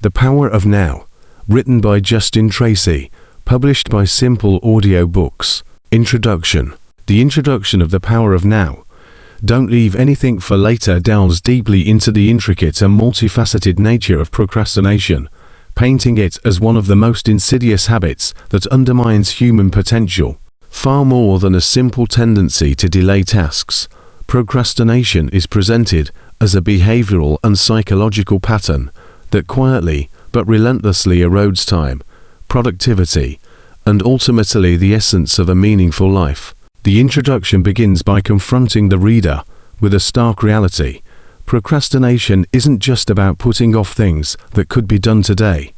The Power of Now, written by Justin Tracy, published by Simple Audiobooks. Introduction. The introduction of The Power of Now, Don't Leave Anything for Later, delves deeply into the intricate and multifaceted nature of procrastination, painting it as one of the most insidious habits that undermines human potential. Far more than a simple tendency to delay tasks, procrastination is presented as a behavioral and psychological pattern that quietly but relentlessly erodes time, productivity, and ultimately the essence of a meaningful life. The introduction begins by confronting the reader with a stark reality. Procrastination isn't just about putting off things that could be done today.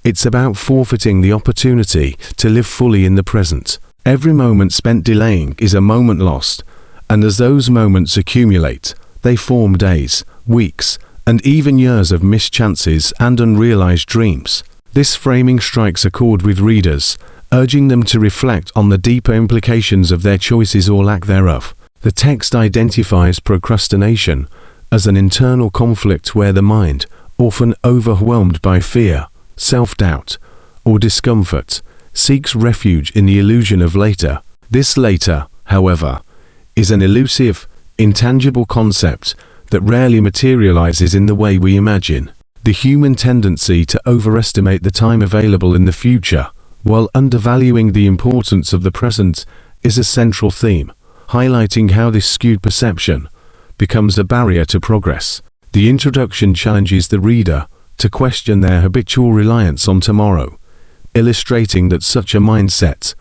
It's about forfeiting the opportunity to live fully in the present. Every moment spent delaying is a moment lost, and as those moments accumulate, they form days, weeks, and even years of missed chances and unrealized dreams. This framing strikes a chord with readers, urging them to reflect on the deeper implications of their choices or lack thereof. The text identifies procrastination as an internal conflict where the mind, often overwhelmed by fear, self-doubt, or discomfort, seeks refuge in the illusion of later. This later, however, is an elusive, intangible concept that rarely materializes in the way we imagine. The human tendency to overestimate the time available in the future, while undervaluing the importance of the present, is a central theme, highlighting how this skewed perception becomes a barrier to progress. The introduction challenges the reader to question their habitual reliance on tomorrow, illustrating that such a mindset,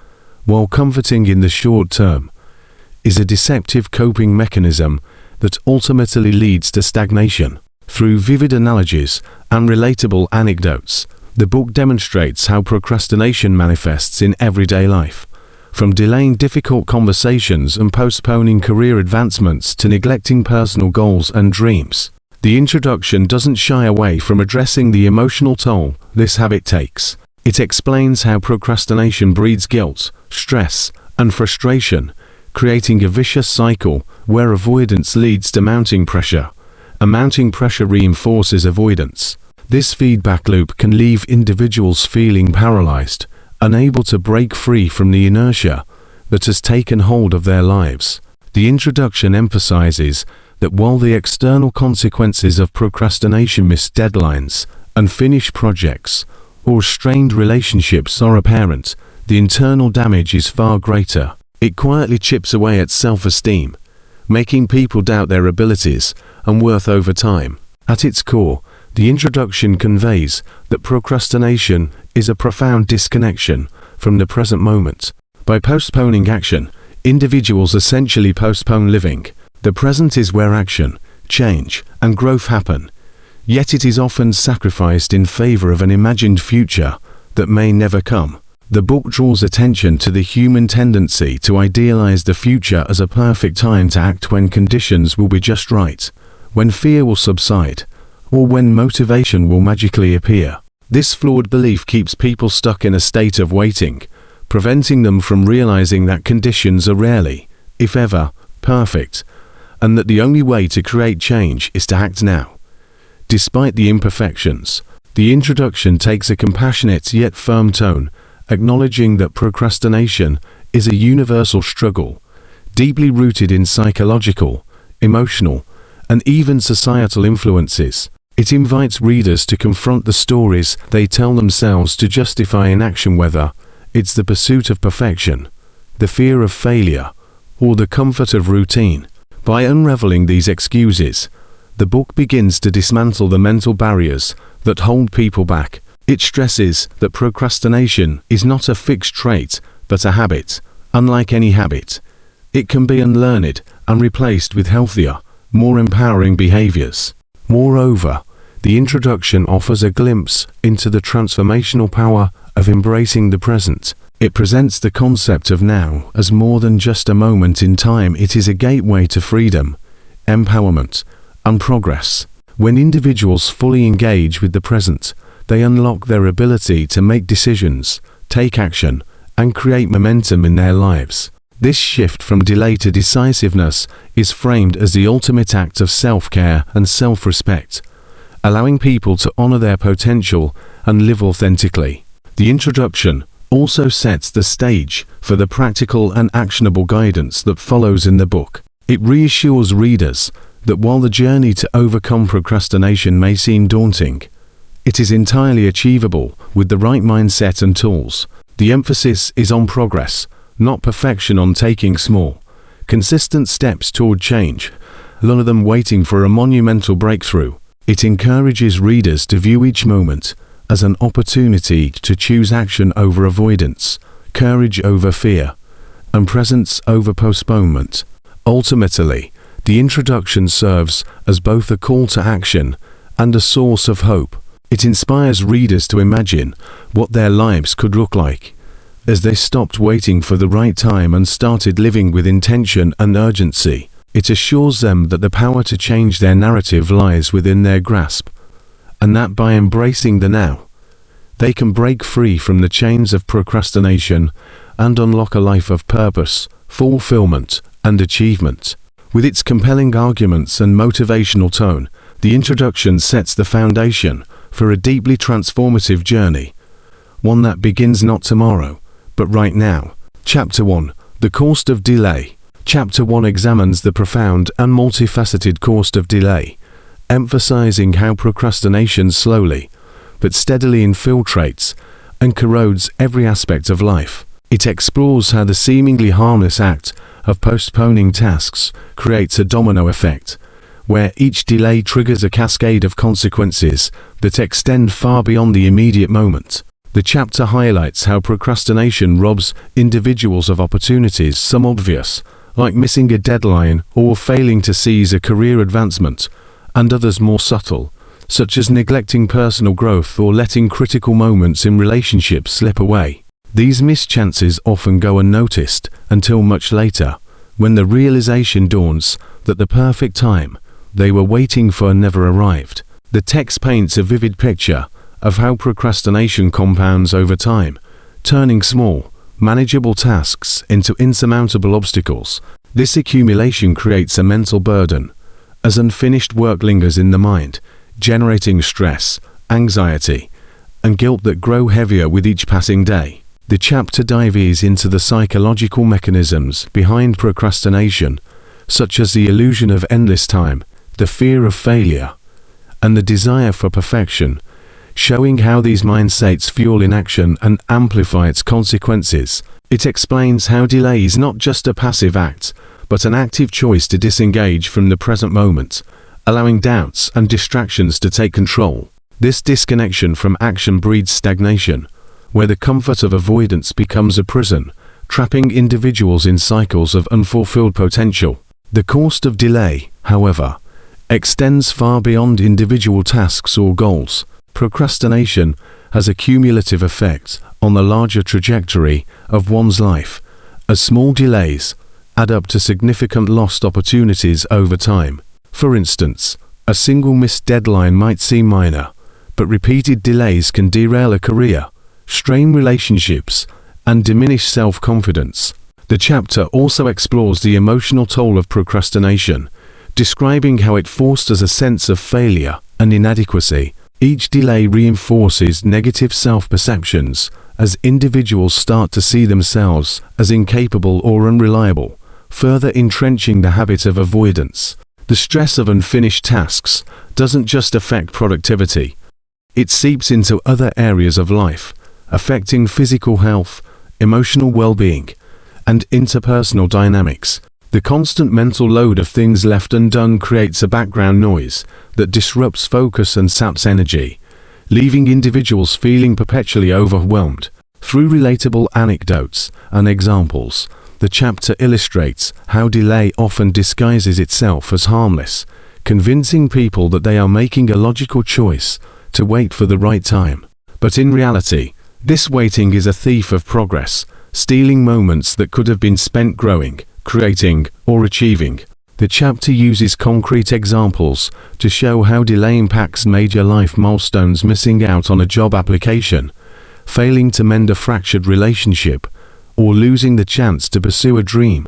while comforting in the short term, is a deceptive coping mechanism that ultimately leads to stagnation. Through vivid analogies and relatable anecdotes, the book demonstrates how procrastination manifests in everyday life, from delaying difficult conversations and postponing career advancements to neglecting personal goals and dreams. The introduction doesn't shy away from addressing the emotional toll this habit takes. It explains how procrastination breeds guilt, stress, and frustration, creating a vicious cycle where avoidance leads to mounting pressure, and mounting pressure reinforces avoidance. This feedback loop can leave individuals feeling paralyzed, unable to break free from the inertia that has taken hold of their lives. The introduction emphasizes that while the external consequences of procrastination, missed deadlines, unfinished projects, or strained relationships are apparent, the internal damage is far greater. It quietly chips away at self-esteem, making people doubt their abilities and worth over time. At its core, the introduction conveys that procrastination is a profound disconnection from the present moment. By postponing action, individuals essentially postpone living. The present is where action, change, and growth happen, yet it is often sacrificed in favor of an imagined future that may never come. The book draws attention to the human tendency to idealize the future as a perfect time to act when conditions will be just right, when fear will subside, or when motivation will magically appear. This flawed belief keeps people stuck in a state of waiting, preventing them from realizing that conditions are rarely, if ever, perfect, and that the only way to create change is to act now. Despite the imperfections, the introduction takes a compassionate yet firm tone, acknowledging that procrastination is a universal struggle, deeply rooted in psychological, emotional, and even societal influences. It invites readers to confront the stories they tell themselves to justify inaction, whether it's the pursuit of perfection, the fear of failure, or the comfort of routine. By unraveling these excuses, the book begins to dismantle the mental barriers that hold people back. It stresses that procrastination is not a fixed trait, but a habit. Unlike any habit, it can be unlearned and replaced with healthier, more empowering behaviors. Moreover, the introduction offers a glimpse into the transformational power of embracing the present. It presents the concept of now as more than just a moment in time. It is a gateway to freedom, empowerment, and progress. When individuals fully engage with the present, they unlock their ability to make decisions, take action, and create momentum in their lives. This shift from delay to decisiveness is framed as the ultimate act of self-care and self-respect, allowing people to honor their potential and live authentically. The introduction also sets the stage for the practical and actionable guidance that follows in the book. It reassures readers that while the journey to overcome procrastination may seem daunting, it is entirely achievable with the right mindset and tools. The emphasis is on progress, not perfection, on taking small, consistent steps toward change, none of them waiting for a monumental breakthrough. It encourages readers to view each moment as an opportunity to choose action over avoidance, courage over fear, and presence over postponement. Ultimately, the introduction serves as both a call to action and a source of hope. It inspires readers to imagine what their lives could look like as they stopped waiting for the right time and started living with intention and urgency. It assures them that the power to change their narrative lies within their grasp, and that by embracing the now, they can break free from the chains of procrastination and unlock a life of purpose, fulfillment, and achievement. With its compelling arguments and motivational tone, the introduction sets the foundation for a deeply transformative journey, one that begins not tomorrow, but right now. Chapter 1. The Cost of Delay. Chapter 1 examines the profound and multifaceted cost of delay, emphasizing how procrastination slowly but steadily infiltrates and corrodes every aspect of life. It explores how the seemingly harmless act of postponing tasks creates a domino effect, where each delay triggers a cascade of consequences that extend far beyond the immediate moment. The chapter highlights how procrastination robs individuals of opportunities, some obvious, like missing a deadline or failing to seize a career advancement, and others more subtle, such as neglecting personal growth or letting critical moments in relationships slip away. These missed chances often go unnoticed until much later, when the realization dawns that the perfect time they were waiting for never arrived. The text paints a vivid picture of how procrastination compounds over time, turning small, manageable tasks into insurmountable obstacles. This accumulation creates a mental burden, as unfinished work lingers in the mind, generating stress, anxiety, and guilt that grow heavier with each passing day. The chapter dives into the psychological mechanisms behind procrastination, such as the illusion of endless time, the fear of failure, and the desire for perfection, showing how these mindsets fuel inaction and amplify its consequences. It explains how delay is not just a passive act, but an active choice to disengage from the present moment, allowing doubts and distractions to take control. This disconnection from action breeds stagnation, where the comfort of avoidance becomes a prison, trapping individuals in cycles of unfulfilled potential. The cost of delay, however, extends far beyond individual tasks or goals. Procrastination has a cumulative effect on the larger trajectory of one's life, as small delays add up to significant lost opportunities over time. For instance, a single missed deadline might seem minor, but repeated delays can derail a career, strain relationships, and diminish self-confidence. The chapter also explores the emotional toll of procrastination, describing how it fosters a sense of failure and inadequacy. Each delay reinforces negative self-perceptions as individuals start to see themselves as incapable or unreliable, further entrenching the habit of avoidance. The stress of unfinished tasks doesn't just affect productivity. It seeps into other areas of life, affecting physical health, emotional well-being, and interpersonal dynamics. The constant mental load of things left undone creates a background noise that disrupts focus and saps energy, leaving individuals feeling perpetually overwhelmed. Through relatable anecdotes and examples, the chapter illustrates how delay often disguises itself as harmless, convincing people that they are making a logical choice to wait for the right time. But in reality, this waiting is a thief of progress, stealing moments that could have been spent growing, creating, or achieving. The chapter uses concrete examples to show how delay impacts major life milestones: missing out on a job application, failing to mend a fractured relationship, or losing the chance to pursue a dream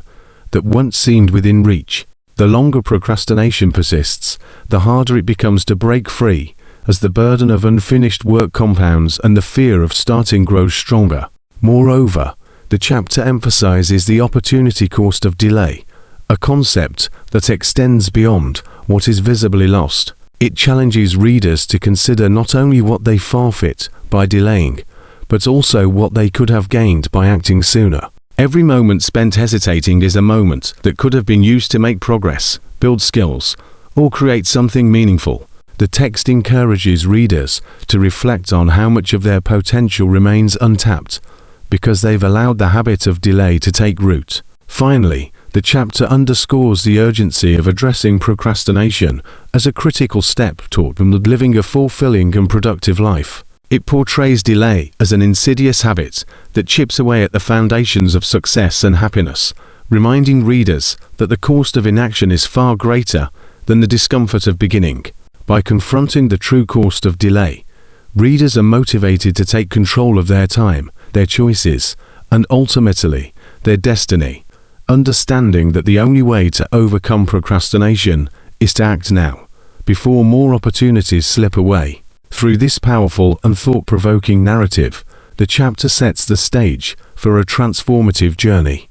that once seemed within reach. The longer procrastination persists, the harder it becomes to break free as the burden of unfinished work compounds and the fear of starting grows stronger. Moreover, the chapter emphasizes the opportunity cost of delay, a concept that extends beyond what is visibly lost. It challenges readers to consider not only what they forfeit by delaying, but also what they could have gained by acting sooner. Every moment spent hesitating is a moment that could have been used to make progress, build skills, or create something meaningful. The text encourages readers to reflect on how much of their potential remains untapped, because they've allowed the habit of delay to take root. Finally, the chapter underscores the urgency of addressing procrastination as a critical step toward living a fulfilling and productive life. It portrays delay as an insidious habit that chips away at the foundations of success and happiness, reminding readers that the cost of inaction is far greater than the discomfort of beginning. By confronting the true cost of delay, readers are motivated to take control of their time, their choices, and ultimately, their destiny, understanding that the only way to overcome procrastination is to act now, before more opportunities slip away. Through this powerful and thought-provoking narrative, the chapter sets the stage for a transformative journey,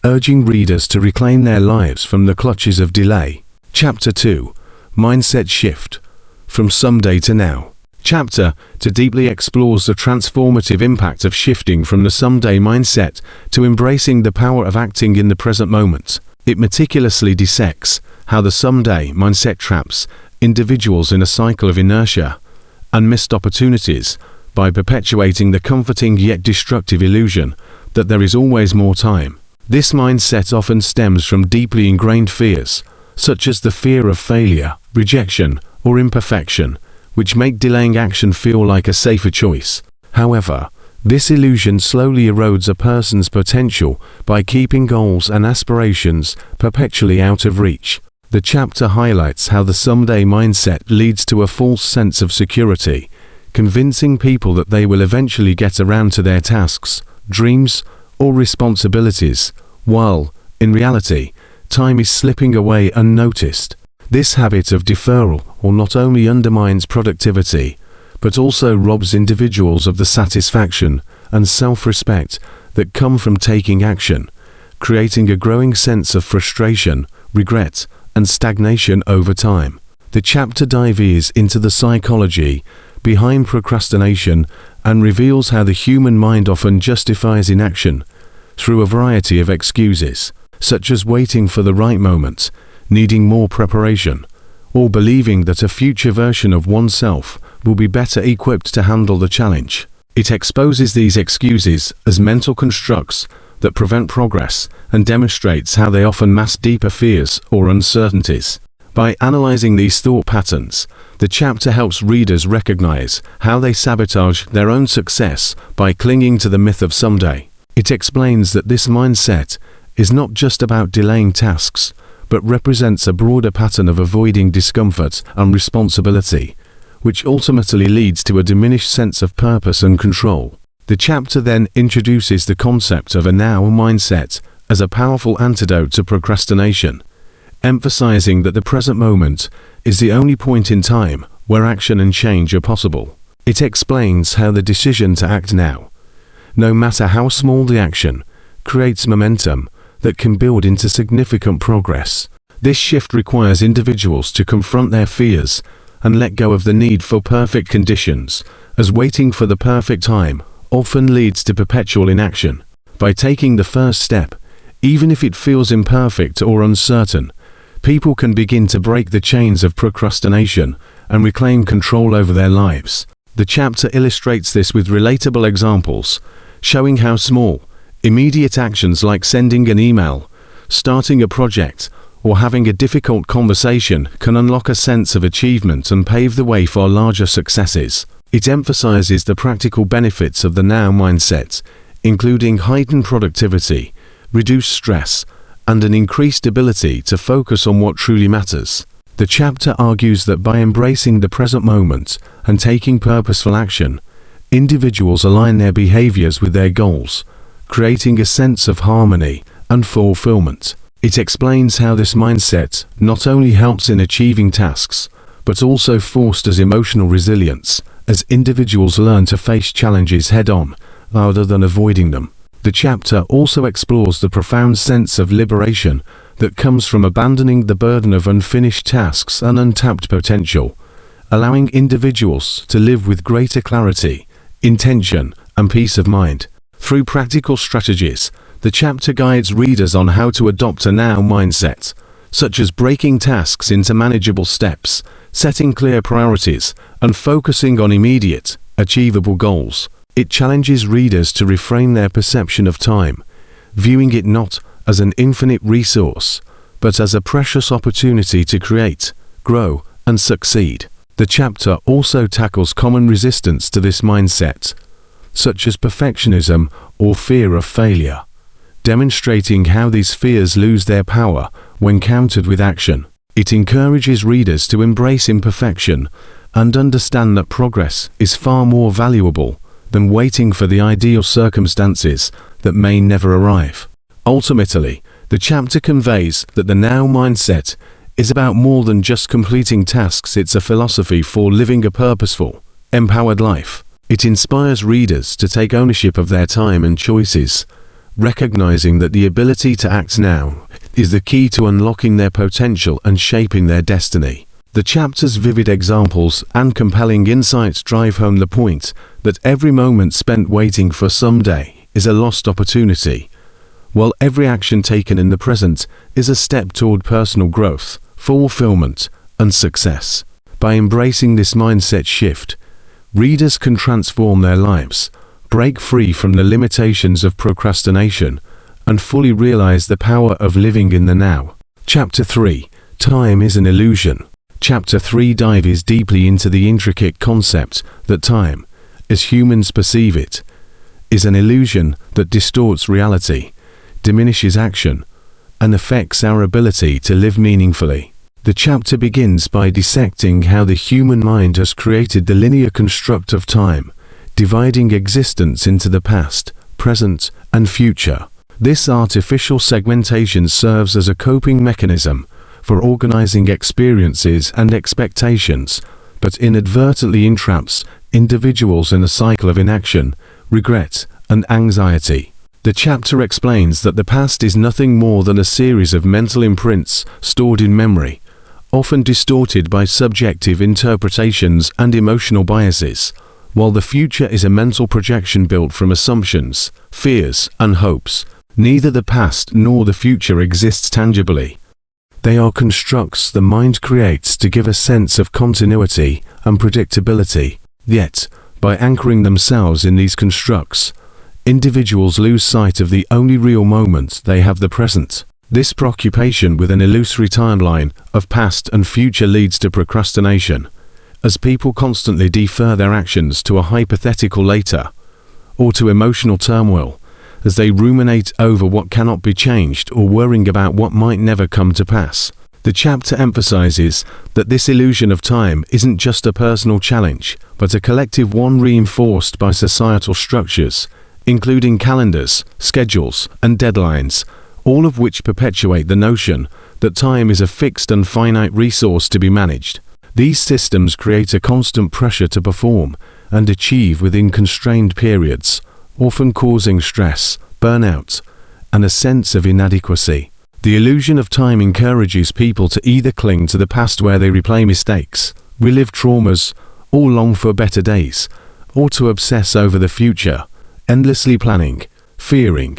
urging readers to reclaim their lives from the clutches of delay. Chapter 2. Mindset Shift. From Someday to Now. Chapter 2 deeply explores the transformative impact of shifting from the someday mindset to embracing the power of acting in the present moment. It meticulously dissects how the someday mindset traps individuals in a cycle of inertia and missed opportunities by perpetuating the comforting yet destructive illusion that there is always more time. This mindset often stems from deeply ingrained fears, such as the fear of failure, rejection, or imperfection, which make delaying action feel like a safer choice. However, this illusion slowly erodes a person's potential by keeping goals and aspirations perpetually out of reach. The chapter highlights how the someday mindset leads to a false sense of security, convincing people that they will eventually get around to their tasks, dreams, or responsibilities, while, in reality, time is slipping away unnoticed. This habit of deferral not only undermines productivity, but also robs individuals of the satisfaction and self-respect that come from taking action, creating a growing sense of frustration, regret, and stagnation over time. The chapter dives into the psychology behind procrastination and reveals how the human mind often justifies inaction through a variety of excuses, such as waiting for the right moment, needing more preparation, or believing that a future version of oneself will be better equipped to handle the challenge. It exposes these excuses as mental constructs that prevent progress and demonstrates how they often mask deeper fears or uncertainties. By analyzing these thought patterns, the chapter helps readers recognize how they sabotage their own success by clinging to the myth of someday. It explains that this mindset is not just about delaying tasks, but represents a broader pattern of avoiding discomfort and responsibility, which ultimately leads to a diminished sense of purpose and control. The chapter then introduces the concept of a now mindset as a powerful antidote to procrastination, emphasizing that the present moment is the only point in time where action and change are possible. It explains how the decision to act now, no matter how small the action, creates momentum that can build into significant progress. This shift requires individuals to confront their fears and let go of the need for perfect conditions, as waiting for the perfect time often leads to perpetual inaction. By taking the first step, even if it feels imperfect or uncertain, people can begin to break the chains of procrastination and reclaim control over their lives. The chapter illustrates this with relatable examples, showing how small, immediate actions like sending an email, starting a project, or having a difficult conversation can unlock a sense of achievement and pave the way for larger successes. It emphasizes the practical benefits of the now mindset, including heightened productivity, reduced stress, and an increased ability to focus on what truly matters. The chapter argues that by embracing the present moment and taking purposeful action, individuals align their behaviors with their goals, creating a sense of harmony and fulfillment. It explains how this mindset not only helps in achieving tasks, but also fosters emotional resilience, as individuals learn to face challenges head-on, rather than avoiding them. The chapter also explores the profound sense of liberation that comes from abandoning the burden of unfinished tasks and untapped potential, allowing individuals to live with greater clarity, intention, and peace of mind. Through practical strategies, the chapter guides readers on how to adopt a now mindset, such as breaking tasks into manageable steps, setting clear priorities, and focusing on immediate, achievable goals. It challenges readers to reframe their perception of time, viewing it not as an infinite resource, but as a precious opportunity to create, grow, and succeed. The chapter also tackles common resistance to this mindset, such as perfectionism or fear of failure, demonstrating how these fears lose their power when countered with action. It encourages readers to embrace imperfection and understand that progress is far more valuable than waiting for the ideal circumstances that may never arrive. Ultimately, the chapter conveys that the now mindset is about more than just completing tasks. It's a philosophy for living a purposeful, empowered life. It inspires readers to take ownership of their time and choices, recognizing that the ability to act now is the key to unlocking their potential and shaping their destiny. The chapter's vivid examples and compelling insights drive home the point that every moment spent waiting for someday is a lost opportunity, while every action taken in the present is a step toward personal growth, fulfillment, and success. By embracing this mindset shift, readers can transform their lives, break free from the limitations of procrastination, and fully realize the power of living in the now. Chapter 3: Time is an Illusion. Chapter 3 dives deeply into the intricate concept that time, as humans perceive it, is an illusion that distorts reality, diminishes action, and affects our ability to live meaningfully. The chapter begins by dissecting how the human mind has created the linear construct of time, dividing existence into the past, present, and future. This artificial segmentation serves as a coping mechanism for organizing experiences and expectations, but inadvertently entraps individuals in a cycle of inaction, regret, and anxiety. The chapter explains that the past is nothing more than a series of mental imprints stored in memory, often distorted by subjective interpretations and emotional biases, while the future is a mental projection built from assumptions, fears, and hopes. Neither the past nor the future exists tangibly. They are constructs the mind creates to give a sense of continuity and predictability. Yet, by anchoring themselves in these constructs, individuals lose sight of the only real moment they have: the present. This preoccupation with an illusory timeline of past and future leads to procrastination, as people constantly defer their actions to a hypothetical later, or to emotional turmoil, as they ruminate over what cannot be changed or worrying about what might never come to pass. The chapter emphasizes that this illusion of time isn't just a personal challenge, but a collective one reinforced by societal structures, including calendars, schedules, and deadlines, all of which perpetuate the notion that time is a fixed and finite resource to be managed. These systems create a constant pressure to perform and achieve within constrained periods, often causing stress, burnout, and a sense of inadequacy. The illusion of time encourages people to either cling to the past where they replay mistakes, relive traumas, or long for better days, or to obsess over the future, endlessly planning, fearing,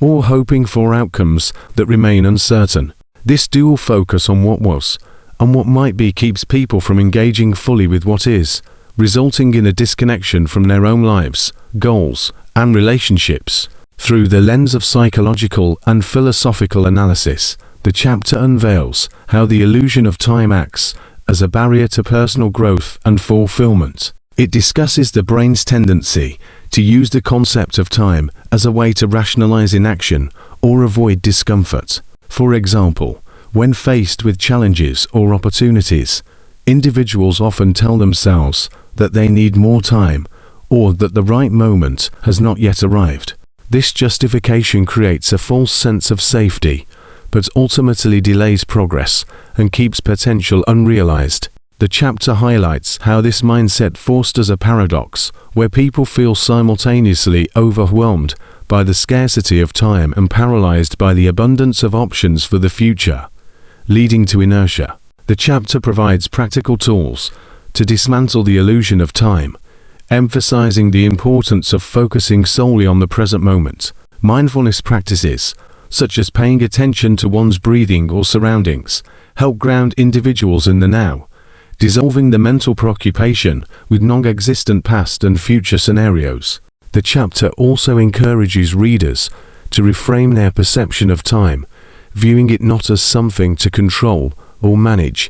or hoping for outcomes that remain uncertain. This dual focus on what was and what might be keeps people from engaging fully with what is, resulting in a disconnection from their own lives, goals, and relationships. Through the lens of psychological and philosophical analysis, the chapter unveils how the illusion of time acts as a barrier to personal growth and fulfillment. It discusses the brain's tendency to use the concept of time as a way to rationalize inaction or avoid discomfort. For example, when faced with challenges or opportunities, individuals often tell themselves that they need more time or that the right moment has not yet arrived. This justification creates a false sense of safety, but ultimately delays progress and keeps potential unrealized. The chapter highlights how this mindset fosters a paradox where people feel simultaneously overwhelmed by the scarcity of time and paralyzed by the abundance of options for the future, leading to inertia. The chapter provides practical tools to dismantle the illusion of time, emphasizing the importance of focusing solely on the present moment. Mindfulness practices, such as paying attention to one's breathing or surroundings, help ground individuals in the now, dissolving the mental preoccupation with non-existent past and future scenarios. The chapter also encourages readers to reframe their perception of time, viewing it not as something to control or manage,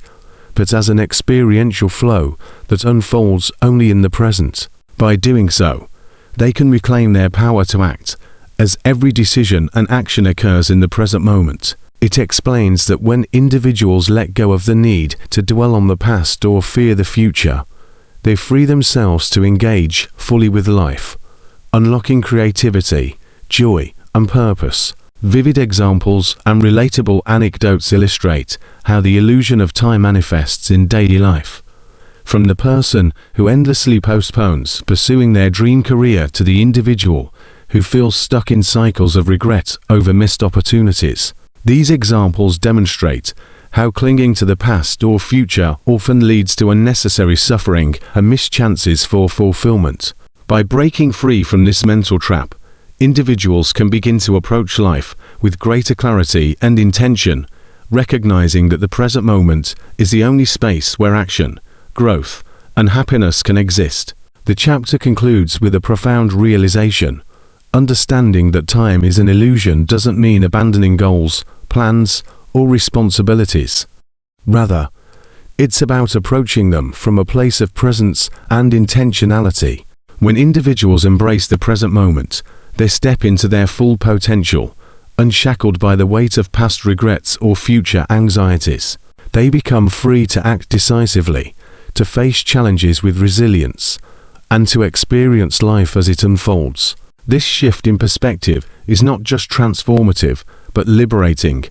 but as an experiential flow that unfolds only in the present. By doing so, they can reclaim their power to act, as every decision and action occurs in the present moment. It explains that when individuals let go of the need to dwell on the past or fear the future, they free themselves to engage fully with life, unlocking creativity, joy, and purpose. Vivid examples and relatable anecdotes illustrate how the illusion of time manifests in daily life. From the person who endlessly postpones pursuing their dream career to the individual who feels stuck in cycles of regret over missed opportunities. These examples demonstrate how clinging to the past or future often leads to unnecessary suffering and missed chances for fulfillment. By breaking free from this mental trap, individuals can begin to approach life with greater clarity and intention, recognizing that the present moment is the only space where action, growth, and happiness can exist. The chapter concludes with a profound realization. Understanding that time is an illusion doesn't mean abandoning goals, plans, or responsibilities. Rather, it's about approaching them from a place of presence and intentionality. When individuals embrace the present moment, they step into their full potential, unshackled by the weight of past regrets or future anxieties. They become free to act decisively, to face challenges with resilience, and to experience life as it unfolds. This shift in perspective is not just transformative, but liberating,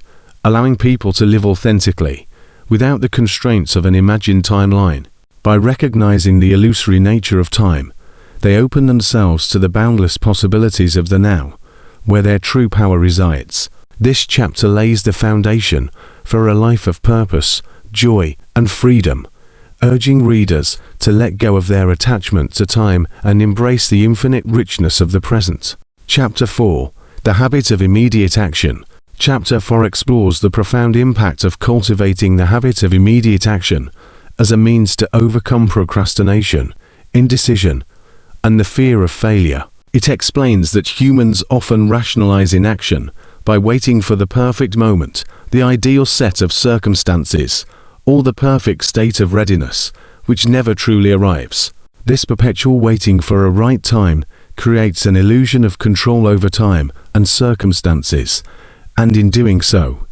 allowing people to live authentically, without the constraints of an imagined timeline. By recognizing the illusory nature of time, they open themselves to the boundless possibilities of the now, where their true power resides. This chapter lays the foundation for a life of purpose, joy, and freedom, urging readers to let go of their attachment to time and embrace the infinite richness of the present. Chapter 4. The Habit of Immediate Action. Chapter 4 explores the profound impact of cultivating the habit of immediate action as a means to overcome procrastination, indecision, and the fear of failure. It explains that humans often rationalize inaction by waiting for the perfect moment, the ideal set of circumstances, or the perfect state of readiness, which never truly arrives. This perpetual waiting for a right time creates an illusion of control over time and circumstances, and in doing so,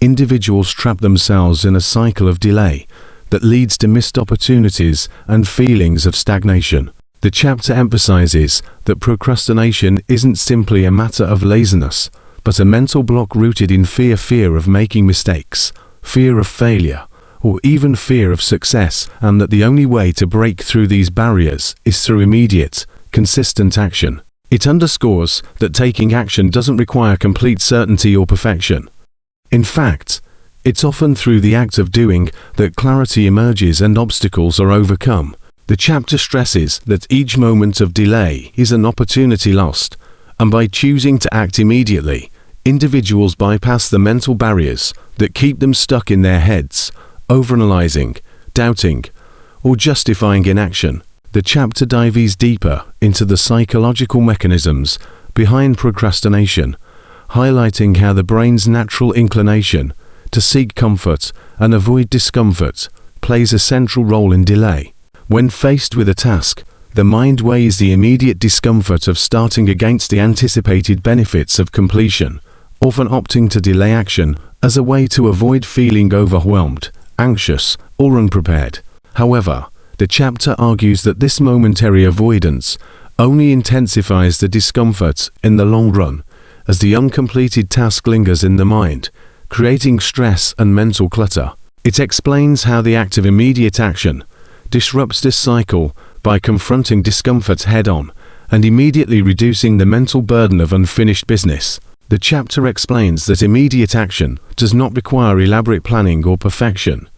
individuals trap themselves in a cycle of delay that leads to missed opportunities and feelings of stagnation. The chapter emphasizes that procrastination isn't simply a matter of laziness, but a mental block rooted in fear of making mistakes, fear of failure, or even fear of success, and that the only way to break through these barriers is through immediate, consistent action. It underscores that taking action doesn't require complete certainty or perfection. In fact, it's often through the act of doing that clarity emerges and obstacles are overcome. The chapter stresses that each moment of delay is an opportunity lost, and by choosing to act immediately, individuals bypass the mental barriers that keep them stuck in their heads, overanalyzing, doubting, or justifying inaction. The chapter dives deeper into the psychological mechanisms behind procrastination, highlighting how the brain's natural inclination to seek comfort and avoid discomfort plays a central role in delay. When faced with a task, the mind weighs the immediate discomfort of starting against the anticipated benefits of completion, often opting to delay action as a way to avoid feeling overwhelmed, anxious, or unprepared. However, the chapter argues that this momentary avoidance only intensifies the discomfort in the long run, as the uncompleted task lingers in the mind, creating stress and mental clutter. It explains how the act of immediate action disrupts this cycle by confronting discomfort head-on and immediately reducing the mental burden of unfinished business. The chapter explains that immediate action does not require elaborate planning or perfection,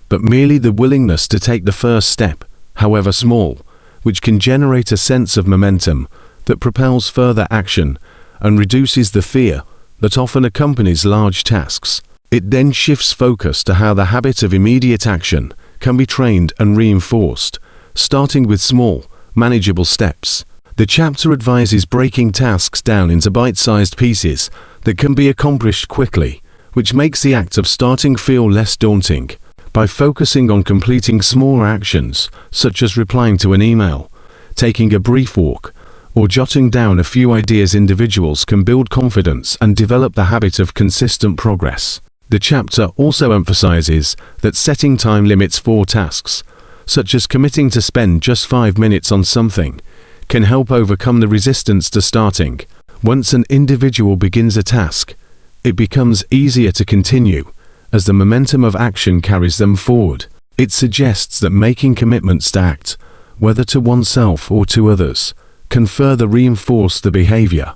but merely the willingness to take the first step, however small, which can generate a sense of momentum that propels further action and reduces the fear that often accompanies large tasks. It then shifts focus to how the habit of immediate action can be trained and reinforced, starting with small, manageable steps. The chapter advises breaking tasks down into bite-sized pieces that can be accomplished quickly, which makes the act of starting feel less daunting. By focusing on completing smaller actions, such as replying to an email, taking a brief walk, or jotting down a few ideas, individuals can build confidence and develop the habit of consistent progress. The chapter also emphasizes that setting time limits for tasks, such as committing to spend just 5 minutes on something, can help overcome the resistance to starting. Once an individual begins a task, it becomes easier to continue, as the momentum of action carries them forward. It suggests that making commitments to act, whether to oneself or to others, can further reinforce the behavior,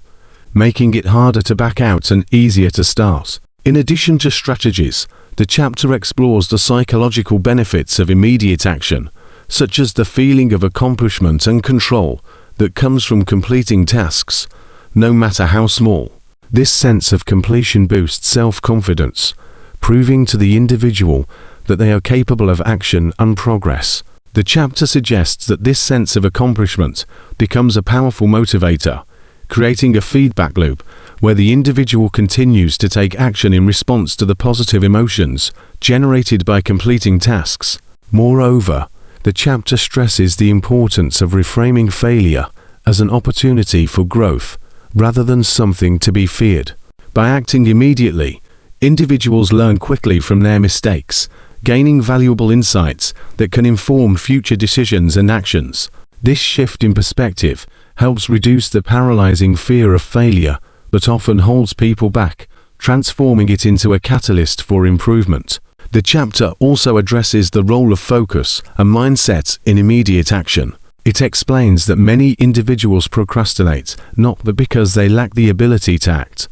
making it harder to back out and easier to start. In addition to strategies, the chapter explores the psychological benefits of immediate action, such as the feeling of accomplishment and control that comes from completing tasks, no matter how small. This sense of completion boosts self-confidence, proving to the individual that they are capable of action and progress. The chapter suggests that this sense of accomplishment becomes a powerful motivator, creating a feedback loop where the individual continues to take action in response to the positive emotions generated by completing tasks. Moreover, the chapter stresses the importance of reframing failure as an opportunity for growth, rather than something to be feared. By acting immediately, individuals learn quickly from their mistakes, gaining valuable insights that can inform future decisions and actions. This shift in perspective helps reduce the paralyzing fear of failure that often holds people back, transforming it into a catalyst for improvement. The chapter also addresses the role of focus and mindset in immediate action. It explains that many individuals procrastinate not because they lack the ability to act,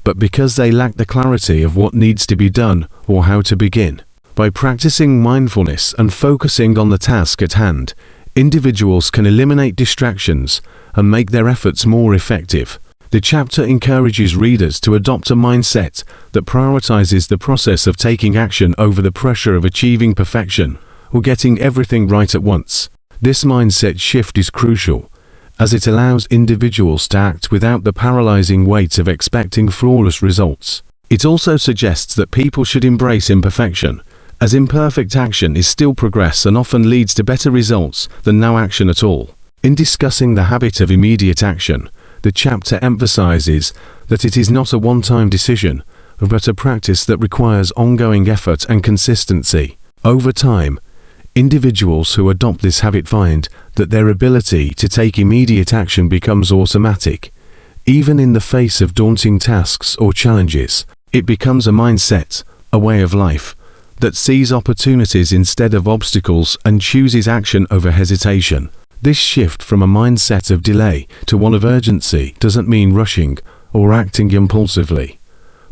but because they lack the clarity of what needs to be done or how to begin. By practicing mindfulness and focusing on the task at hand, individuals can eliminate distractions and make their efforts more effective. The chapter encourages readers to adopt a mindset that prioritizes the process of taking action over the pressure of achieving perfection or getting everything right at once. This mindset shift is crucial, as it allows individuals to act without the paralyzing weight of expecting flawless results. It also suggests that people should embrace imperfection, as imperfect action is still progress and often leads to better results than no action at all. In discussing the habit of immediate action, the chapter emphasizes that it is not a one-time decision, but a practice that requires ongoing effort and consistency. Over time, individuals who adopt this habit find that their ability to take immediate action becomes automatic. Even in the face of daunting tasks or challenges, it becomes a mindset, a way of life, that sees opportunities instead of obstacles and chooses action over hesitation. This shift from a mindset of delay to one of urgency doesn't mean rushing or acting impulsively,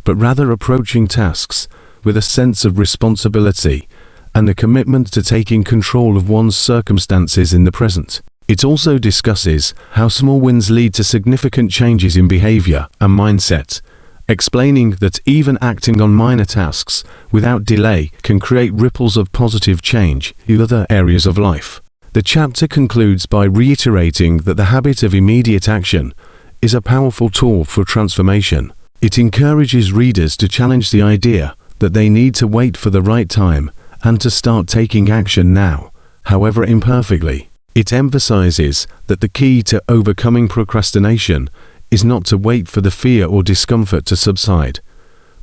but rather approaching tasks with a sense of responsibility and a commitment to taking control of one's circumstances in the present. It also discusses how small wins lead to significant changes in behavior and mindset, explaining that even acting on minor tasks without delay can create ripples of positive change in other areas of life. The chapter concludes by reiterating that the habit of immediate action is a powerful tool for transformation. It encourages readers to challenge the idea that they need to wait for the right time and to start taking action now, however imperfectly. It emphasizes that the key to overcoming procrastination is not to wait for the fear or discomfort to subside,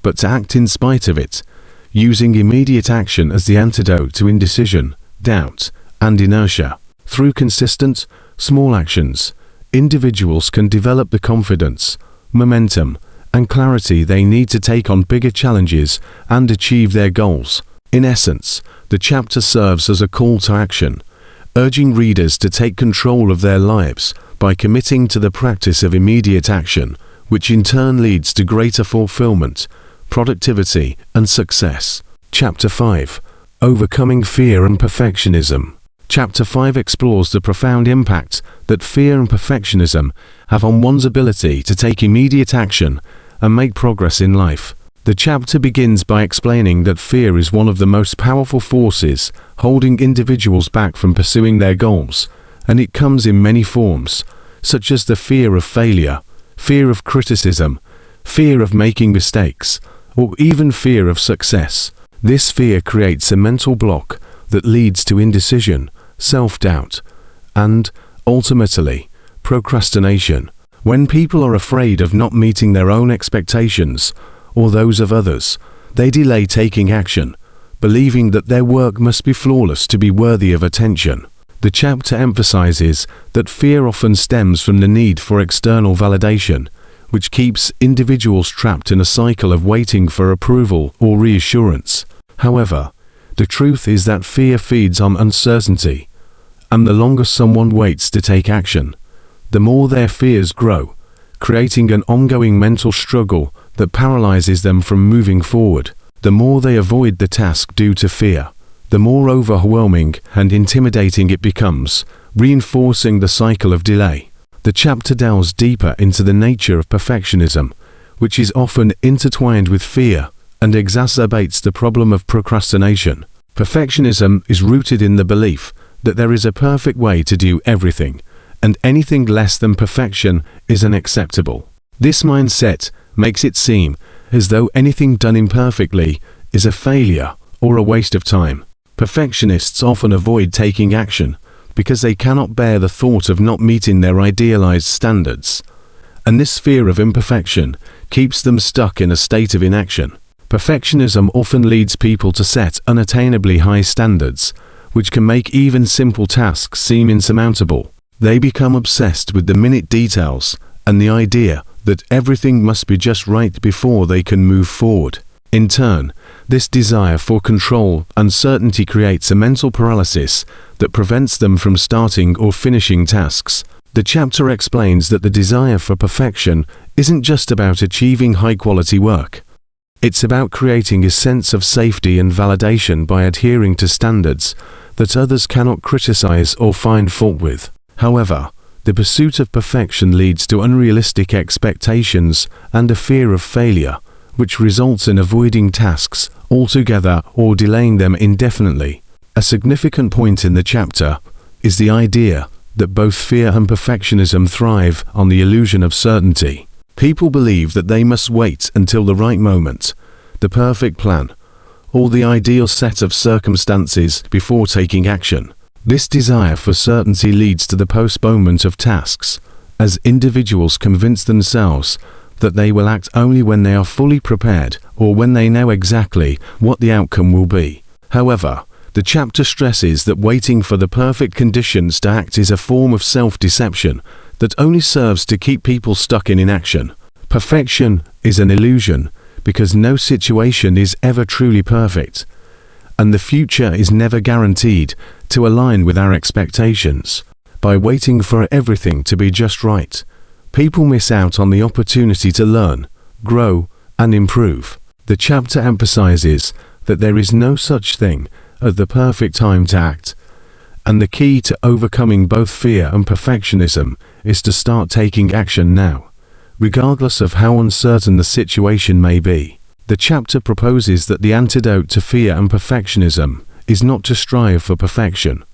but to act in spite of it, using immediate action as the antidote to indecision, doubt, and inertia. Through consistent, small actions, individuals can develop the confidence, momentum, and clarity they need to take on bigger challenges and achieve their goals. In essence, the chapter serves as a call to action, urging readers to take control of their lives by committing to the practice of immediate action, which in turn leads to greater fulfillment, productivity, and success. Chapter 5. Overcoming Fear and Perfectionism. Chapter 5 explores the profound impact that fear and perfectionism have on one's ability to take immediate action and make progress in life. The chapter begins by explaining that fear is one of the most powerful forces holding individuals back from pursuing their goals, and it comes in many forms, such as the fear of failure, fear of criticism, fear of making mistakes, or even fear of success. This fear creates a mental block that leads to indecision, self-doubt, and, ultimately, procrastination. When people are afraid of not meeting their own expectations or those of others, they delay taking action, believing that their work must be flawless to be worthy of attention. The chapter emphasizes that fear often stems from the need for external validation, which keeps individuals trapped in a cycle of waiting for approval or reassurance. However, the truth is that fear feeds on uncertainty, and the longer someone waits to take action, the more their fears grow, creating an ongoing mental struggle that paralyzes them from moving forward. The more they avoid the task due to fear, the more overwhelming and intimidating it becomes, reinforcing the cycle of delay. The chapter delves deeper into the nature of perfectionism, which is often intertwined with fear and exacerbates the problem of procrastination. Perfectionism is rooted in the belief that there is a perfect way to do everything, and anything less than perfection is unacceptable. This mindset makes it seem as though anything done imperfectly is a failure or a waste of time. Perfectionists often avoid taking action because they cannot bear the thought of not meeting their idealized standards, and this fear of imperfection keeps them stuck in a state of inaction. Perfectionism often leads people to set unattainably high standards, which can make even simple tasks seem insurmountable. They become obsessed with the minute details and the idea that everything must be just right before they can move forward. In turn, this desire for control and certainty creates a mental paralysis that prevents them from starting or finishing tasks. The chapter explains that the desire for perfection isn't just about achieving high-quality work. It's about creating a sense of safety and validation by adhering to standards that others cannot criticize or find fault with. However, the pursuit of perfection leads to unrealistic expectations and a fear of failure, which results in avoiding tasks altogether or delaying them indefinitely. A significant point in the chapter is the idea that both fear and perfectionism thrive on the illusion of certainty. People believe that they must wait until the right moment, the perfect plan, or the ideal set of circumstances before taking action. This desire for certainty leads to the postponement of tasks, as individuals convince themselves that they will act only when they are fully prepared or when they know exactly what the outcome will be. However, the chapter stresses that waiting for the perfect conditions to act is a form of self-deception that only serves to keep people stuck in inaction. Perfection is an illusion because no situation is ever truly perfect, and the future is never guaranteed to align with our expectations. By waiting for everything to be just right, people miss out on the opportunity to learn, grow, and improve. The chapter emphasizes that there is no such thing as the perfect time to act, and the key to overcoming both fear and perfectionism is to start taking action now, regardless of how uncertain the situation may be. The chapter proposes that the antidote to fear and perfectionism is not to strive for perfection,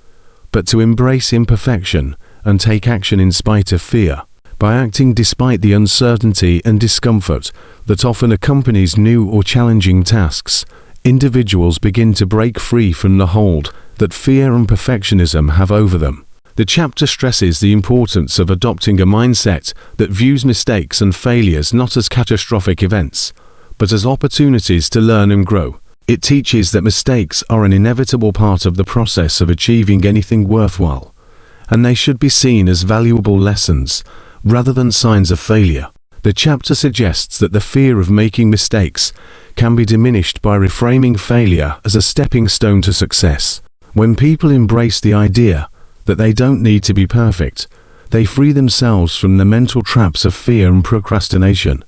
but to embrace imperfection and take action in spite of fear. By acting despite the uncertainty and discomfort that often accompanies new or challenging tasks, individuals begin to break free from the hold that fear and perfectionism have over them. The chapter stresses the importance of adopting a mindset that views mistakes and failures not as catastrophic events, but as opportunities to learn and grow. It teaches that mistakes are an inevitable part of the process of achieving anything worthwhile, and they should be seen as valuable lessons rather than signs of failure. The chapter suggests that the fear of making mistakes can be diminished by reframing failure as a stepping stone to success. When people embrace the idea that they don't need to be perfect, they free themselves from the mental traps of fear and procrastination,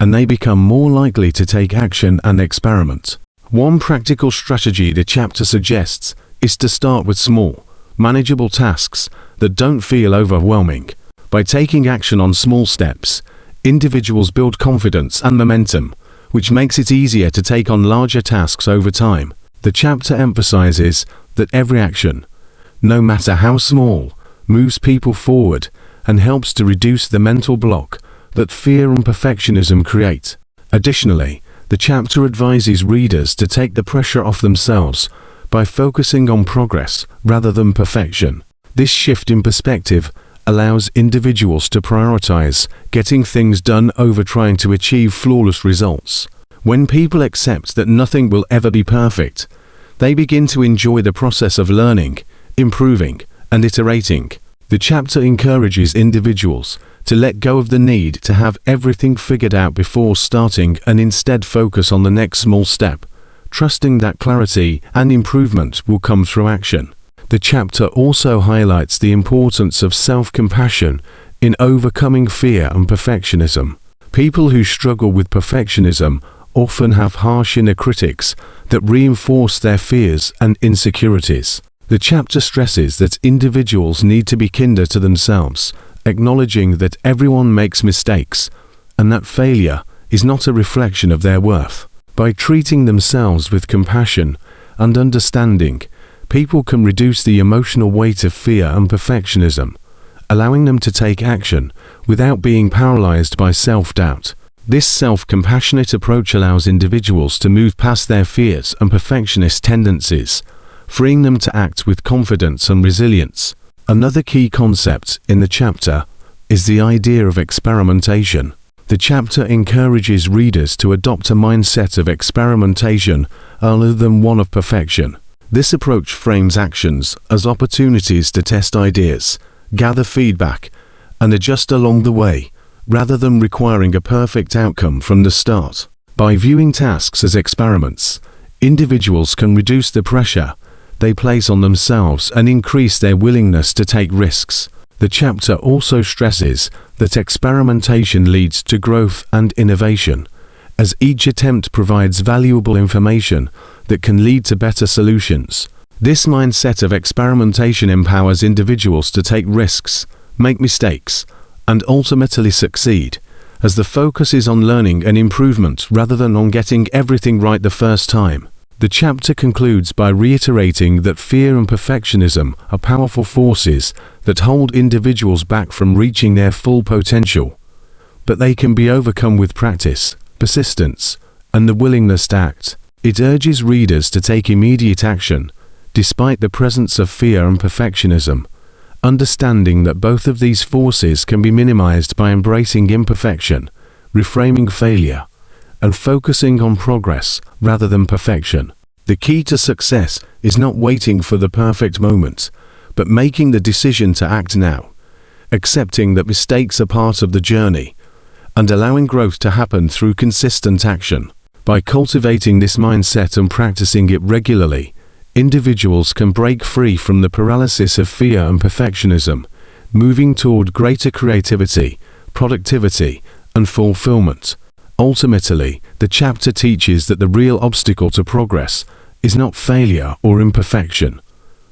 and they become more likely to take action and experiment. One practical strategy the chapter suggests is to start with small, manageable tasks that don't feel overwhelming. By taking action on small steps, individuals build confidence and momentum, which makes it easier to take on larger tasks over time. The chapter emphasizes that every action, no matter how small, moves people forward and helps to reduce the mental block that fear and perfectionism create. Additionally, the chapter advises readers to take the pressure off themselves by focusing on progress rather than perfection. This shift in perspective allows individuals to prioritize getting things done over trying to achieve flawless results. When people accept that nothing will ever be perfect, they begin to enjoy the process of learning, improving, and iterating. The chapter encourages individuals to let go of the need to have everything figured out before starting and instead focus on the next small step, trusting that clarity and improvement will come through action. The chapter also highlights the importance of self-compassion in overcoming fear and perfectionism. People who struggle with perfectionism often have harsh inner critics that reinforce their fears and insecurities. The chapter stresses that individuals need to be kinder to themselves, acknowledging that everyone makes mistakes and that failure is not a reflection of their worth. By treating themselves with compassion and understanding, people can reduce the emotional weight of fear and perfectionism, allowing them to take action without being paralyzed by self-doubt. This self-compassionate approach allows individuals to move past their fears and perfectionist tendencies, freeing them to act with confidence and resilience. Another key concept in the chapter is the idea of experimentation. The chapter encourages readers to adopt a mindset of experimentation rather than one of perfection. This approach frames actions as opportunities to test ideas, gather feedback, and adjust along the way, rather than requiring a perfect outcome from the start. By viewing tasks as experiments, individuals can reduce the pressure they place on themselves and increase their willingness to take risks. The chapter also stresses that experimentation leads to growth and innovation, as each attempt provides valuable information that can lead to better solutions. This mindset of experimentation empowers individuals to take risks, make mistakes, and ultimately succeed, as the focus is on learning and improvement rather than on getting everything right the first time. The chapter concludes by reiterating that fear and perfectionism are powerful forces that hold individuals back from reaching their full potential, but they can be overcome with practice, persistence, and the willingness to act. It urges readers to take immediate action, despite the presence of fear and perfectionism, understanding that both of these forces can be minimized by embracing imperfection, reframing failure, and focusing on progress rather than perfection. The key to success is not waiting for the perfect moment, but making the decision to act now, accepting that mistakes are part of the journey, and allowing growth to happen through consistent action. By cultivating this mindset and practicing it regularly, individuals can break free from the paralysis of fear and perfectionism, moving toward greater creativity, productivity, and fulfillment. Ultimately, the chapter teaches that the real obstacle to progress is not failure or imperfection,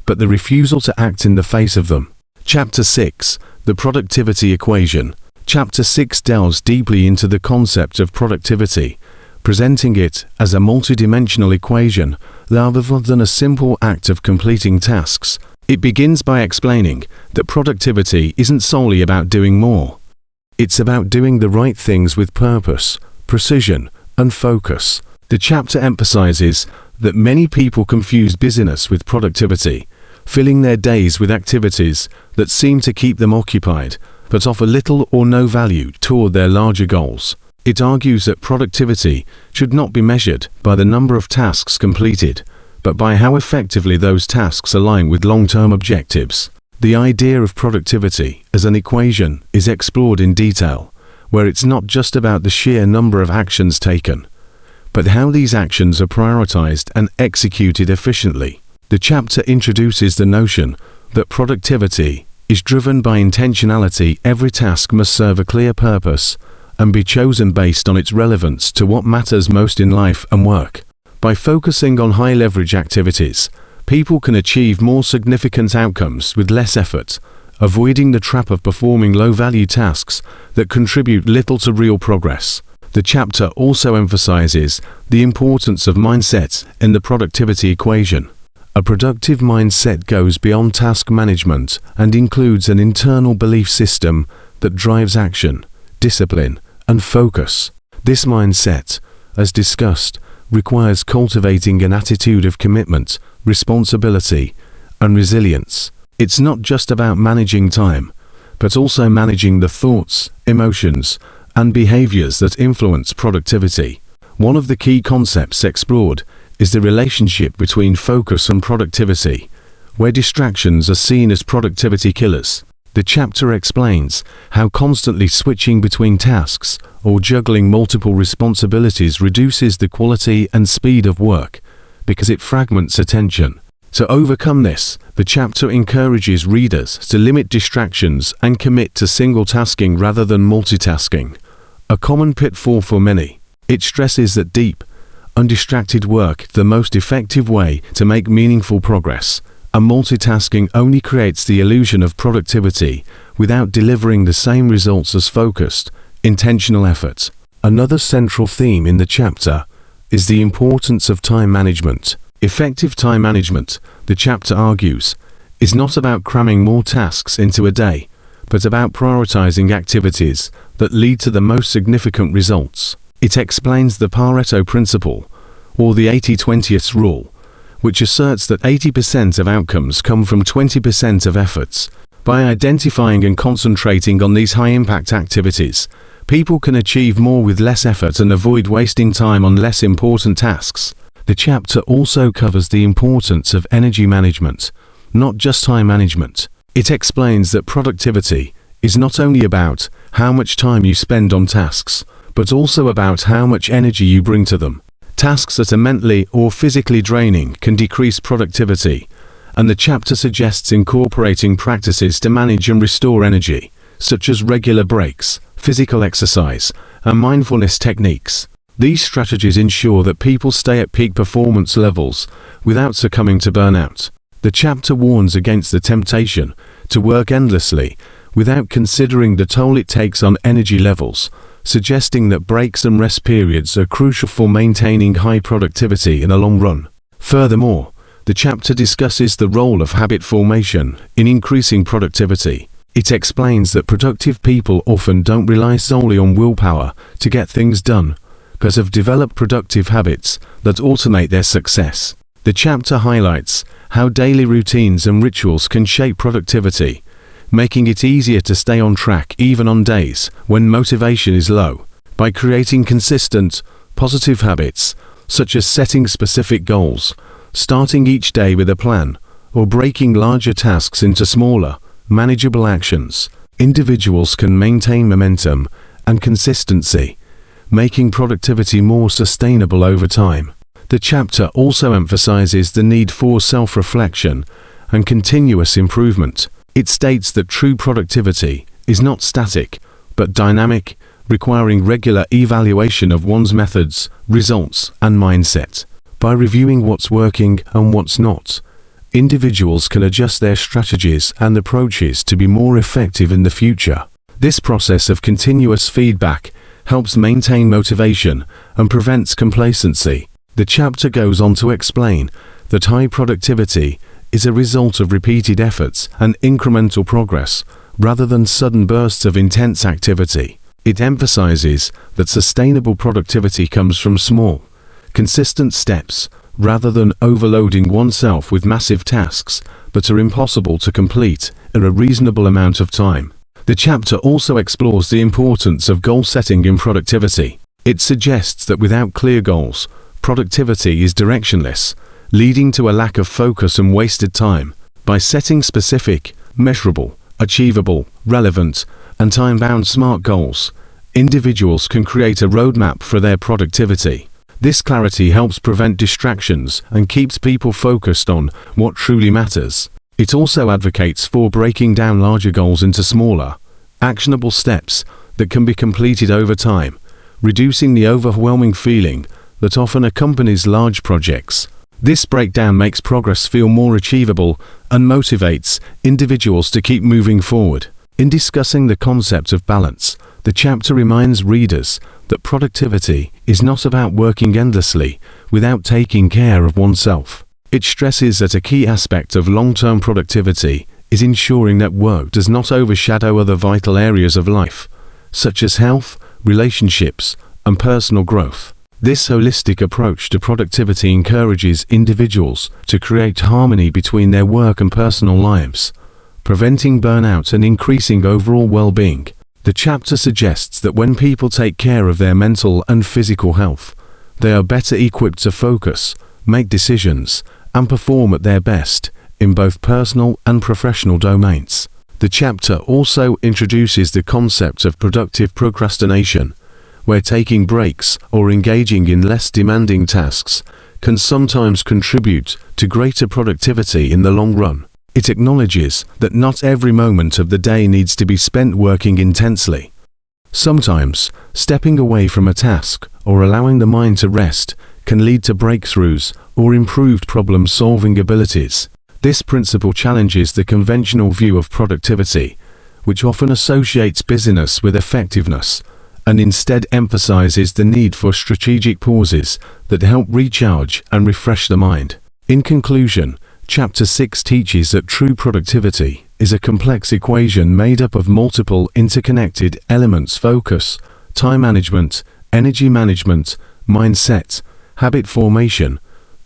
but the refusal to act in the face of them. Chapter 6, The Productivity Equation. Chapter 6 delves deeply into the concept of productivity, presenting it as a multidimensional equation rather than a simple act of completing tasks. It begins by explaining that productivity isn't solely about doing more. It's about doing the right things with purpose, precision, and focus. The chapter emphasizes that many people confuse busyness with productivity, filling their days with activities that seem to keep them occupied, but offer little or no value toward their larger goals. It argues that productivity should not be measured by the number of tasks completed, but by how effectively those tasks align with long-term objectives. The idea of productivity as an equation is explored in detail, where it's not just about the sheer number of actions taken, but how these actions are prioritized and executed efficiently. The chapter introduces the notion that productivity is driven by intentionality. Every task must serve a clear purpose and be chosen based on its relevance to what matters most in life and work. By focusing on high-leverage activities, people can achieve more significant outcomes with less effort, avoiding the trap of performing low-value tasks that contribute little to real progress. The chapter also emphasizes the importance of mindset in the productivity equation. A productive mindset goes beyond task management and includes an internal belief system that drives action, discipline, and focus. This mindset, as discussed, requires cultivating an attitude of commitment, responsibility, and resilience. It's not just about managing time, but also managing the thoughts, emotions, and behaviors that influence productivity. One of the key concepts explored is the relationship between focus and productivity, where distractions are seen as productivity killers. The chapter explains how constantly switching between tasks or juggling multiple responsibilities reduces the quality and speed of work because it fragments attention. To overcome this, the chapter encourages readers to limit distractions and commit to single tasking rather than multitasking, a common pitfall for many. It stresses that deep, undistracted work, the most effective way to make meaningful progress, and multitasking only creates the illusion of productivity without delivering the same results as focused, intentional effort. Another central theme in the chapter is the importance of time management. Effective time management, the chapter argues, is not about cramming more tasks into a day, but about prioritizing activities that lead to the most significant results. It explains the Pareto principle, or the 80-20 rule, which asserts that 80% of outcomes come from 20% of efforts. By identifying and concentrating on these high-impact activities, people can achieve more with less effort and avoid wasting time on less important tasks. The chapter also covers the importance of energy management, not just time management. It explains that productivity is not only about how much time you spend on tasks, but also about how much energy you bring to them. Tasks that are mentally or physically draining can decrease productivity, and the chapter suggests incorporating practices to manage and restore energy, such as regular breaks, physical exercise, and mindfulness techniques. These strategies ensure that people stay at peak performance levels without succumbing to burnout. The chapter warns against the temptation to work endlessly without considering the toll it takes on energy levels, suggesting that breaks and rest periods are crucial for maintaining high productivity in the long run. Furthermore, the chapter discusses the role of habit formation in increasing productivity. It explains that productive people often don't rely solely on willpower to get things done, but have developed productive habits that automate their success. The chapter highlights how daily routines and rituals can shape productivity, making it easier to stay on track even on days when motivation is low. By creating consistent, positive habits, such as setting specific goals, starting each day with a plan, or breaking larger tasks into smaller, manageable actions, individuals can maintain momentum and consistency, making productivity more sustainable over time. The chapter also emphasizes the need for self-reflection and continuous improvement. It states that true productivity is not static, but dynamic, requiring regular evaluation of one's methods, results, and mindset. By reviewing what's working and what's not, individuals can adjust their strategies and approaches to be more effective in the future. This process of continuous feedback helps maintain motivation and prevents complacency. The chapter goes on to explain that high productivity is a result of repeated efforts and incremental progress, rather than sudden bursts of intense activity. It emphasizes that sustainable productivity comes from small, consistent steps, rather than overloading oneself with massive tasks that are impossible to complete in a reasonable amount of time. The chapter also explores the importance of goal setting in productivity. It suggests that without clear goals, productivity is directionless, leading to a lack of focus and wasted time. By setting specific, measurable, achievable, relevant, and time-bound SMART goals, individuals can create a roadmap for their productivity. This clarity helps prevent distractions and keeps people focused on what truly matters. It also advocates for breaking down larger goals into smaller, actionable steps that can be completed over time, reducing the overwhelming feeling that often accompanies large projects. This breakdown makes progress feel more achievable and motivates individuals to keep moving forward. In discussing the concept of balance, the chapter reminds readers that productivity is not about working endlessly without taking care of oneself. It stresses that a key aspect of long-term productivity is ensuring that work does not overshadow other vital areas of life, such as health, relationships, and personal growth. This holistic approach to productivity encourages individuals to create harmony between their work and personal lives, preventing burnout and increasing overall well-being. The chapter suggests that when people take care of their mental and physical health, they are better equipped to focus, make decisions, and perform at their best in both personal and professional domains. The chapter also introduces the concept of productive procrastination, where taking breaks or engaging in less demanding tasks can sometimes contribute to greater productivity in the long run. It acknowledges that not every moment of the day needs to be spent working intensely. Sometimes, stepping away from a task or allowing the mind to rest can lead to breakthroughs or improved problem-solving abilities. This principle challenges the conventional view of productivity, which often associates busyness with effectiveness, and instead emphasizes the need for strategic pauses that help recharge and refresh the mind. In conclusion, Chapter 6 teaches that true productivity is a complex equation made up of multiple interconnected elements: focus, time management, energy management, mindset, habit formation,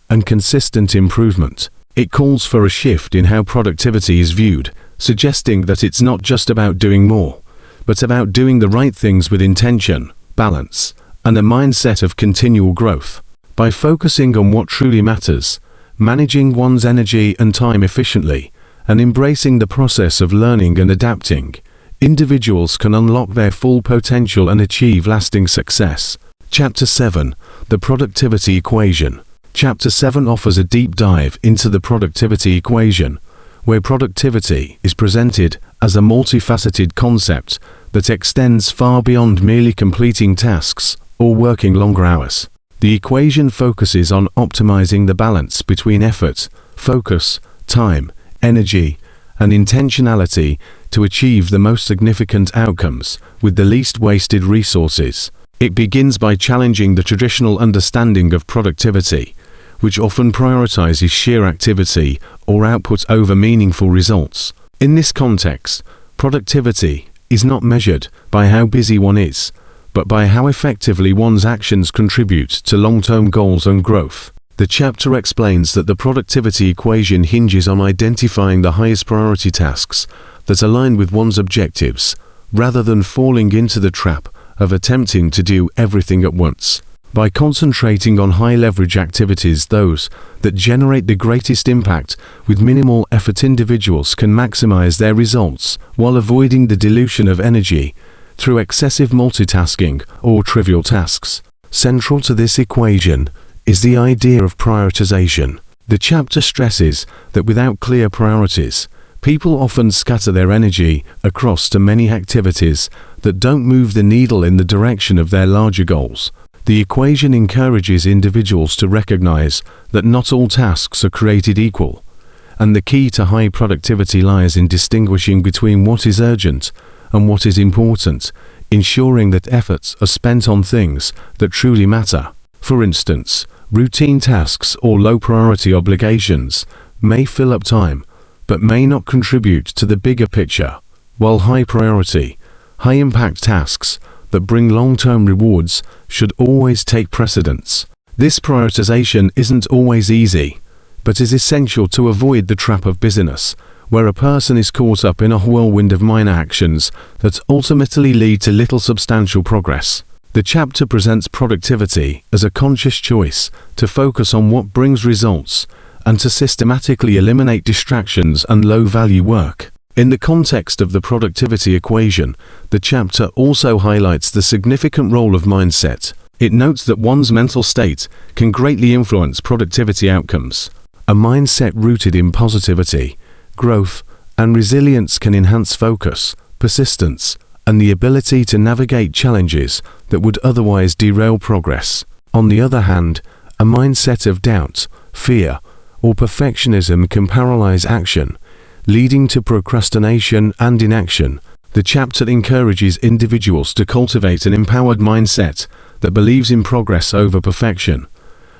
and consistent improvement. It calls for a shift in how productivity is viewed, suggesting that it's not just about doing more, but about doing the right things with intention, balance, and a mindset of continual growth. By focusing on what truly matters, managing one's energy and time efficiently, and embracing the process of learning and adapting, individuals can unlock their full potential and achieve lasting success. Chapter 7: The Productivity Equation. Chapter 7 offers a deep dive into the productivity equation, where productivity is presented as a multifaceted concept that extends far beyond merely completing tasks or working longer hours. The equation focuses on optimizing the balance between effort, focus, time, energy, and intentionality to achieve the most significant outcomes with the least wasted resources. It begins by challenging the traditional understanding of productivity, which often prioritizes sheer activity or output over meaningful results. In this context, productivity is not measured by how busy one is, but by how effectively one's actions contribute to long-term goals and growth. The chapter explains that the productivity equation hinges on identifying the highest priority tasks that align with one's objectives, rather than falling into the trap of attempting to do everything at once. By concentrating on high-leverage activities, those that generate the greatest impact with minimal effort, individuals can maximize their results while avoiding the dilution of energy through excessive multitasking or trivial tasks. Central to this equation is the idea of prioritization. The chapter stresses that without clear priorities, people often scatter their energy across too many activities that don't move the needle in the direction of their larger goals. The equation encourages individuals to recognize that not all tasks are created equal, and the key to high productivity lies in distinguishing between what is urgent and what is important, ensuring that efforts are spent on things that truly matter. For instance, routine tasks or low-priority obligations may fill up time, but may not contribute to the bigger picture, while high-priority, high-impact tasks that bring long-term rewards should always take precedence. This prioritization isn't always easy, but is essential to avoid the trap of busyness, where a person is caught up in a whirlwind of minor actions that ultimately lead to little substantial progress. The chapter presents productivity as a conscious choice to focus on what brings results and to systematically eliminate distractions and low-value work. In the context of the productivity equation, the chapter also highlights the significant role of mindset. It notes that one's mental state can greatly influence productivity outcomes. A mindset rooted in positivity, growth, and resilience can enhance focus, persistence, and the ability to navigate challenges that would otherwise derail progress. On the other hand, a mindset of doubt, fear, or perfectionism can paralyze action, leading to procrastination and inaction. The chapter encourages individuals to cultivate an empowered mindset that believes in progress over perfection,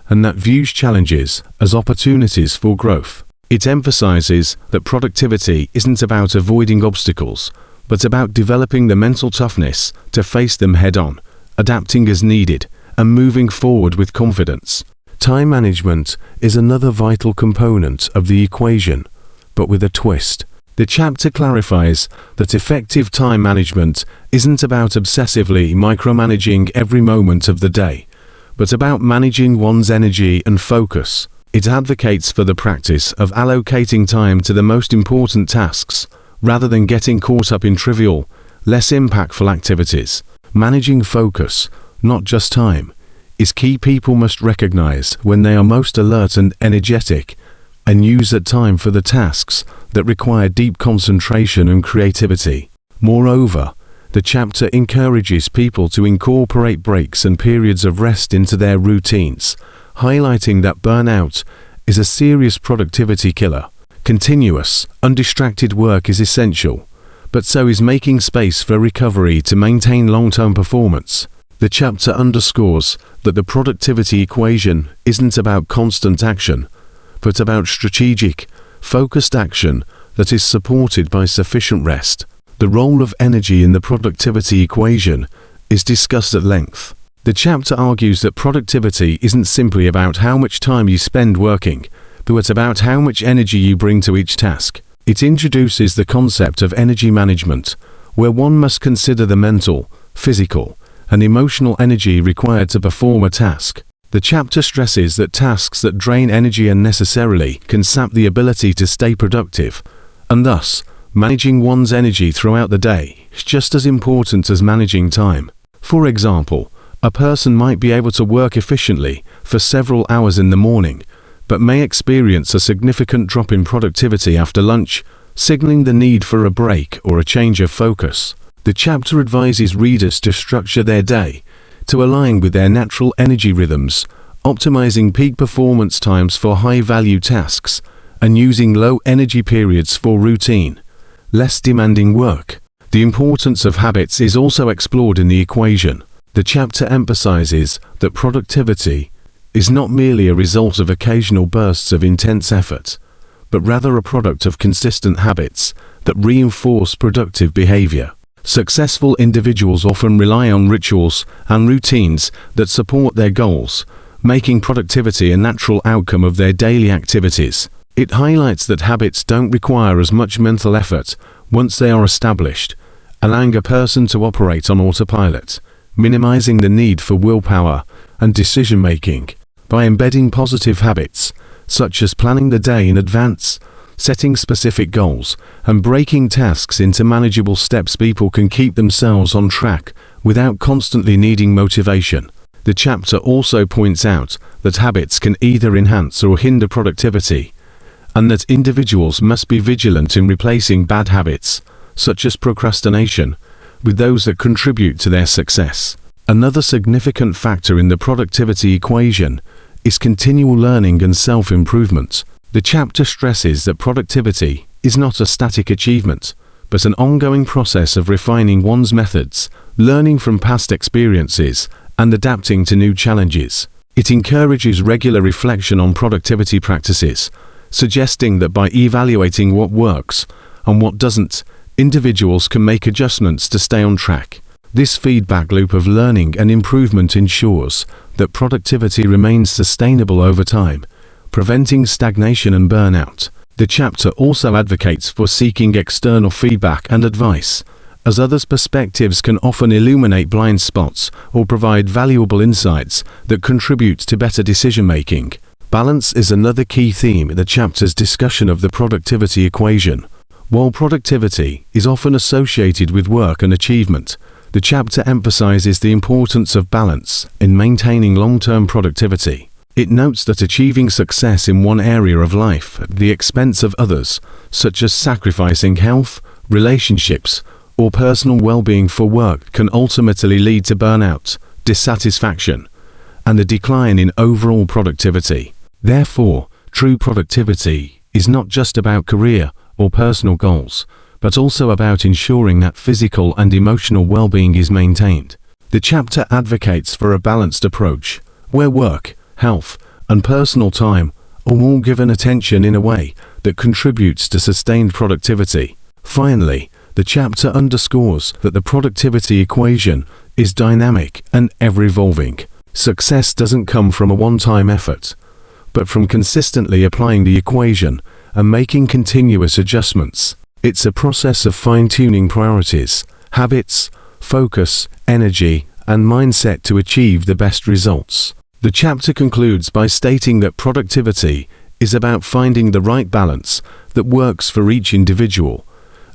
and that views challenges as opportunities for growth. It emphasizes that productivity isn't about avoiding obstacles, but about developing the mental toughness to face them head-on, adapting as needed, and moving forward with confidence. Time management is another vital component of the equation, but with a twist. The chapter clarifies that effective time management isn't about obsessively micromanaging every moment of the day, but about managing one's energy and focus. It advocates for the practice of allocating time to the most important tasks, rather than getting caught up in trivial, less impactful activities. Managing focus, not just time, is key. People must recognize when they are most alert and energetic, and use that time for the tasks that require deep concentration and creativity. Moreover, the chapter encourages people to incorporate breaks and periods of rest into their routines, highlighting that burnout is a serious productivity killer. Continuous, undistracted work is essential, but so is making space for recovery to maintain long-term performance. The chapter underscores that the productivity equation isn't about constant action, but about strategic, focused action that is supported by sufficient rest. The role of energy in the productivity equation is discussed at length. The chapter argues that productivity isn't simply about how much time you spend working, but about how much energy you bring to each task. It introduces the concept of energy management, where one must consider the mental, physical, and emotional energy required to perform a task. The chapter stresses that tasks that drain energy unnecessarily can sap the ability to stay productive, and thus, managing one's energy throughout the day is just as important as managing time. For example, a person might be able to work efficiently for several hours in the morning, but may experience a significant drop in productivity after lunch, signaling the need for a break or a change of focus. The chapter advises readers to structure their day to align with their natural energy rhythms, optimizing peak performance times for high-value tasks, and using low-energy periods for routine, less demanding work. The importance of habits is also explored in the equation. The chapter emphasizes that productivity is not merely a result of occasional bursts of intense effort, but rather a product of consistent habits that reinforce productive behavior. Successful individuals often rely on rituals and routines that support their goals, making productivity a natural outcome of their daily activities. It highlights that habits don't require as much mental effort once they are established, allowing a person to operate on autopilot, minimizing the need for willpower and decision-making. By embedding positive habits, such as planning the day in advance, setting specific goals, and breaking tasks into manageable steps, people can keep themselves on track without constantly needing motivation. The chapter also points out that habits can either enhance or hinder productivity, and that individuals must be vigilant in replacing bad habits, such as procrastination, with those that contribute to their success. Another significant factor in the productivity equation is continual learning and self-improvement. The chapter stresses that productivity is not a static achievement, but an ongoing process of refining one's methods, learning from past experiences, and adapting to new challenges. It encourages regular reflection on productivity practices, suggesting that by evaluating what works and what doesn't, individuals can make adjustments to stay on track. This feedback loop of learning and improvement ensures that productivity remains sustainable over time, preventing stagnation and burnout. The chapter also advocates for seeking external feedback and advice, as others' perspectives can often illuminate blind spots or provide valuable insights that contribute to better decision-making. Balance is another key theme in the chapter's discussion of the productivity equation. While productivity is often associated with work and achievement, the chapter emphasizes the importance of balance in maintaining long-term productivity. It notes that achieving success in one area of life at the expense of others, such as sacrificing health, relationships, or personal well-being for work, can ultimately lead to burnout, dissatisfaction, and a decline in overall productivity. Therefore, true productivity is not just about career or personal goals, but also about ensuring that physical and emotional well-being is maintained. The chapter advocates for a balanced approach, where work, health, and personal time are all given attention in a way that contributes to sustained productivity. Finally, the chapter underscores that the productivity equation is dynamic and ever-evolving. Success doesn't come from a one-time effort, but from consistently applying the equation and making continuous adjustments. It's a process of fine-tuning priorities, habits, focus, energy, and mindset to achieve the best results. The chapter concludes by stating that productivity is about finding the right balance that works for each individual,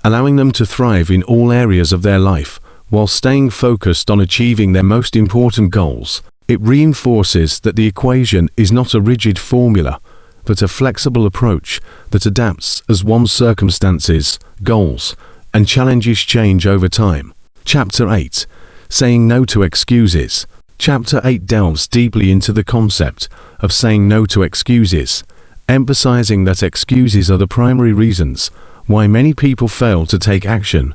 allowing them to thrive in all areas of their life while staying focused on achieving their most important goals. It reinforces that the equation is not a rigid formula, but a flexible approach that adapts as one's circumstances, goals, and challenges change over time. Chapter 8. Saying No to Excuses. Chapter 8 delves deeply into the concept of saying no to excuses, emphasizing that excuses are the primary reasons why many people fail to take action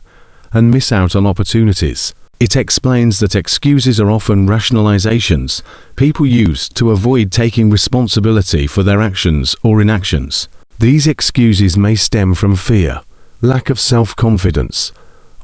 and miss out on opportunities. It explains that excuses are often rationalizations people use to avoid taking responsibility for their actions or inactions. These excuses may stem from fear, lack of self-confidence,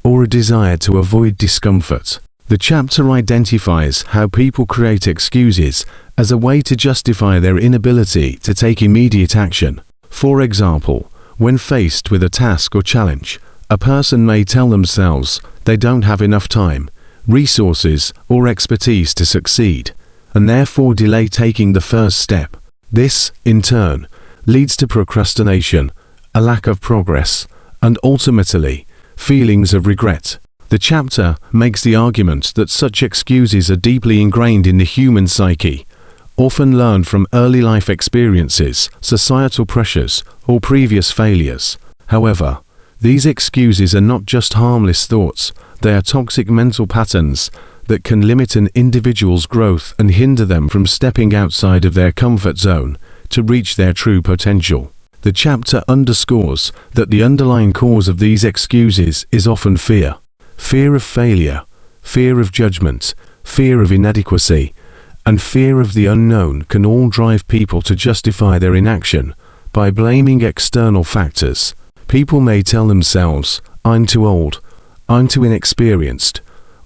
or a desire to avoid discomfort. The chapter identifies how people create excuses as a way to justify their inability to take immediate action. For example, when faced with a task or challenge, a person may tell themselves they don't have enough time, resources, or expertise to succeed, and therefore delay taking the first step. This, in turn, leads to procrastination, a lack of progress, and ultimately, feelings of regret. The chapter makes the argument that such excuses are deeply ingrained in the human psyche, often learned from early life experiences, societal pressures, or previous failures. However, these excuses are not just harmless thoughts, they are toxic mental patterns that can limit an individual's growth and hinder them from stepping outside of their comfort zone to reach their true potential. The chapter underscores that the underlying cause of these excuses is often fear. Fear of failure, fear of judgment, fear of inadequacy, and fear of the unknown can all drive people to justify their inaction by blaming external factors. People may tell themselves, "I'm too old, I'm too inexperienced,"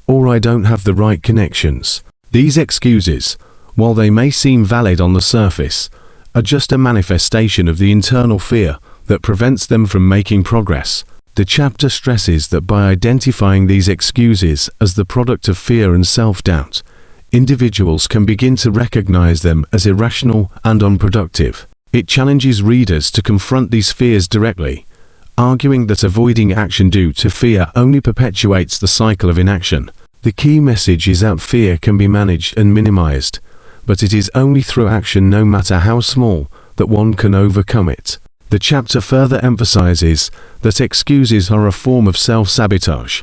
or "I don't have the right connections." These excuses, while they may seem valid on the surface, are just a manifestation of the internal fear that prevents them from making progress. The chapter stresses that by identifying these excuses as the product of fear and self-doubt, individuals can begin to recognize them as irrational and unproductive. It challenges readers to confront these fears directly, arguing that avoiding action due to fear only perpetuates the cycle of inaction. The key message is that fear can be managed and minimized, but it is only through action, no matter how small, that one can overcome it. The chapter further emphasizes that excuses are a form of self-sabotage.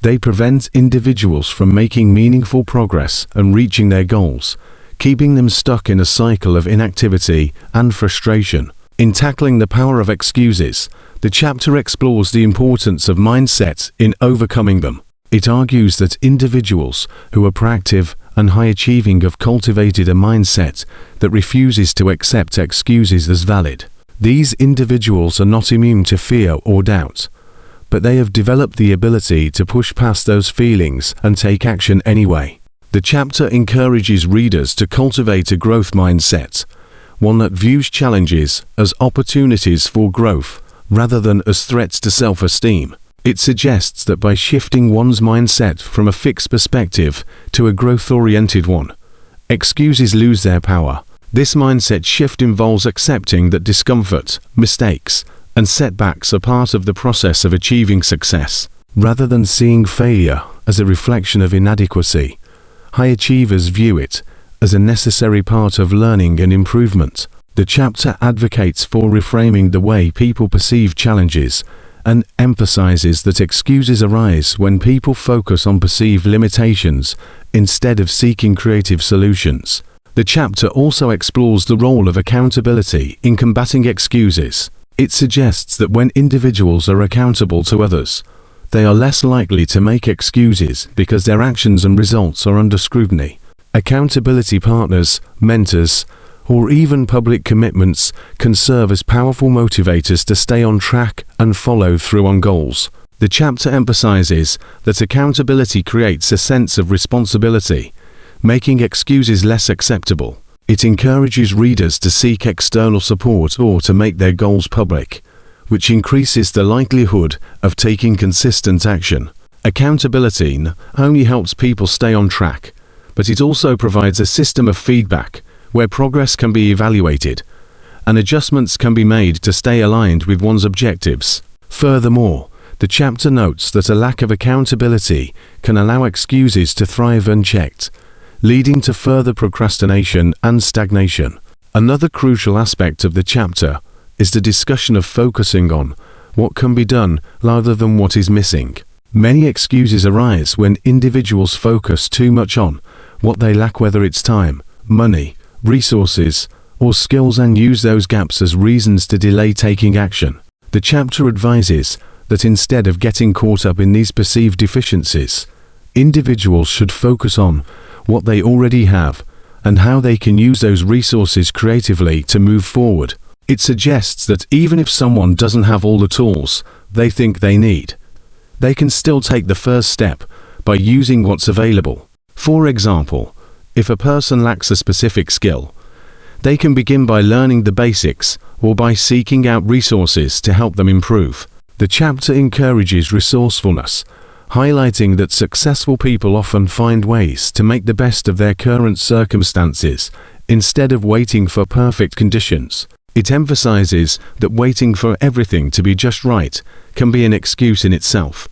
They prevent individuals from making meaningful progress and reaching their goals, keeping them stuck in a cycle of inactivity and frustration. In tackling the power of excuses, the chapter explores the importance of mindset in overcoming them. It argues that individuals who are proactive and high-achieving have cultivated a mindset that refuses to accept excuses as valid. These individuals are not immune to fear or doubt, but they have developed the ability to push past those feelings and take action anyway. The chapter encourages readers to cultivate a growth mindset, one that views challenges as opportunities for growth rather than as threats to self-esteem. It suggests that by shifting one's mindset from a fixed perspective to a growth-oriented one, excuses lose their power. This mindset shift involves accepting that discomfort, mistakes, and setbacks are part of the process of achieving success. Rather than seeing failure as a reflection of inadequacy, high achievers view it as a necessary part of learning and improvement. The chapter advocates for reframing the way people perceive challenges and emphasizes that excuses arise when people focus on perceived limitations instead of seeking creative solutions. The chapter also explores the role of accountability in combating excuses. It suggests that when individuals are accountable to others, they are less likely to make excuses because their actions and results are under scrutiny. Accountability partners, mentors, or even public commitments can serve as powerful motivators to stay on track and follow through on goals. The chapter emphasizes that accountability creates a sense of responsibility, making excuses less acceptable. It encourages readers to seek external support or to make their goals public, which increases the likelihood of taking consistent action. Accountability not only helps people stay on track, but it also provides a system of feedback where progress can be evaluated and adjustments can be made to stay aligned with one's objectives. Furthermore, the chapter notes that a lack of accountability can allow excuses to thrive unchecked, leading to further procrastination and stagnation. Another crucial aspect of the chapter is the discussion of focusing on what can be done rather than what is missing. Many excuses arise when individuals focus too much on what they lack, whether it's time, money, resources, or skills, and use those gaps as reasons to delay taking action. The chapter advises that instead of getting caught up in these perceived deficiencies, individuals should focus on what they already have and how they can use those resources creatively to move forward. It suggests that even if someone doesn't have all the tools they think they need, they can still take the first step by using what's available. For example, if a person lacks a specific skill, they can begin by learning the basics or by seeking out resources to help them improve. The chapter encourages resourcefulness, highlighting that successful people often find ways to make the best of their current circumstances instead of waiting for perfect conditions. It emphasizes that waiting for everything to be just right can be an excuse in itself,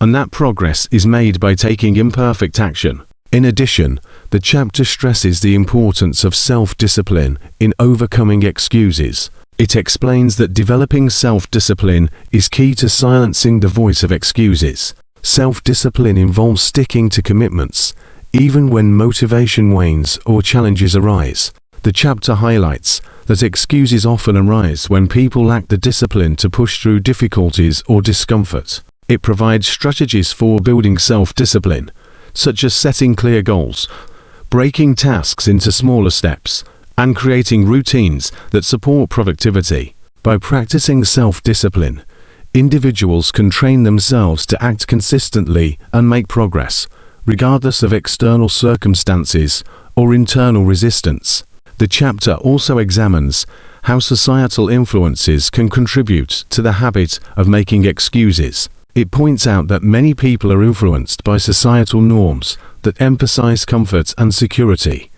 and that progress is made by taking imperfect action. In addition, the chapter stresses the importance of self-discipline in overcoming excuses. It explains that developing self-discipline is key to silencing the voice of excuses. Self-discipline involves sticking to commitments, even when motivation wanes or challenges arise. The chapter highlights that excuses often arise when people lack the discipline to push through difficulties or discomfort. It provides strategies for building self-discipline, such as setting clear goals, breaking tasks into smaller steps, and creating routines that support productivity. By practicing self-discipline, individuals can train themselves to act consistently and make progress, regardless of external circumstances or internal resistance. The chapter also examines how societal influences can contribute to the habit of making excuses. It points out that many people are influenced by societal norms that emphasize comfort and security,